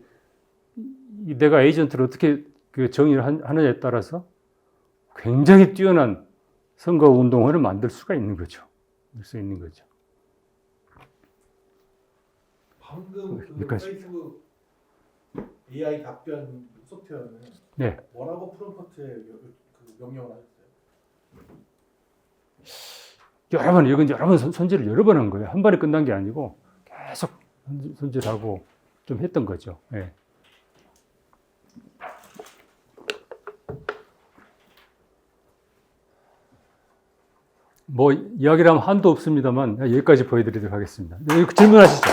내가 에이전트를 어떻게 정의를 하느냐에 따라서 굉장히 뛰어난 선거 운동원을 만들 수가 있는 거죠. 방금 여기까지. 페이스북 AI 답변 소프트웨어는 네. 뭐라고 프롬프트에 명령을 하셨어요? 이건 여러 번 손질을 여러 번 한 거예요. 한 번에 끝난 게 아니고 계속 손질하고 좀 했던 거죠. 네. 이야기를 하면 한도 없습니다만 여기까지 보여드리도록 하겠습니다. 질문하시죠.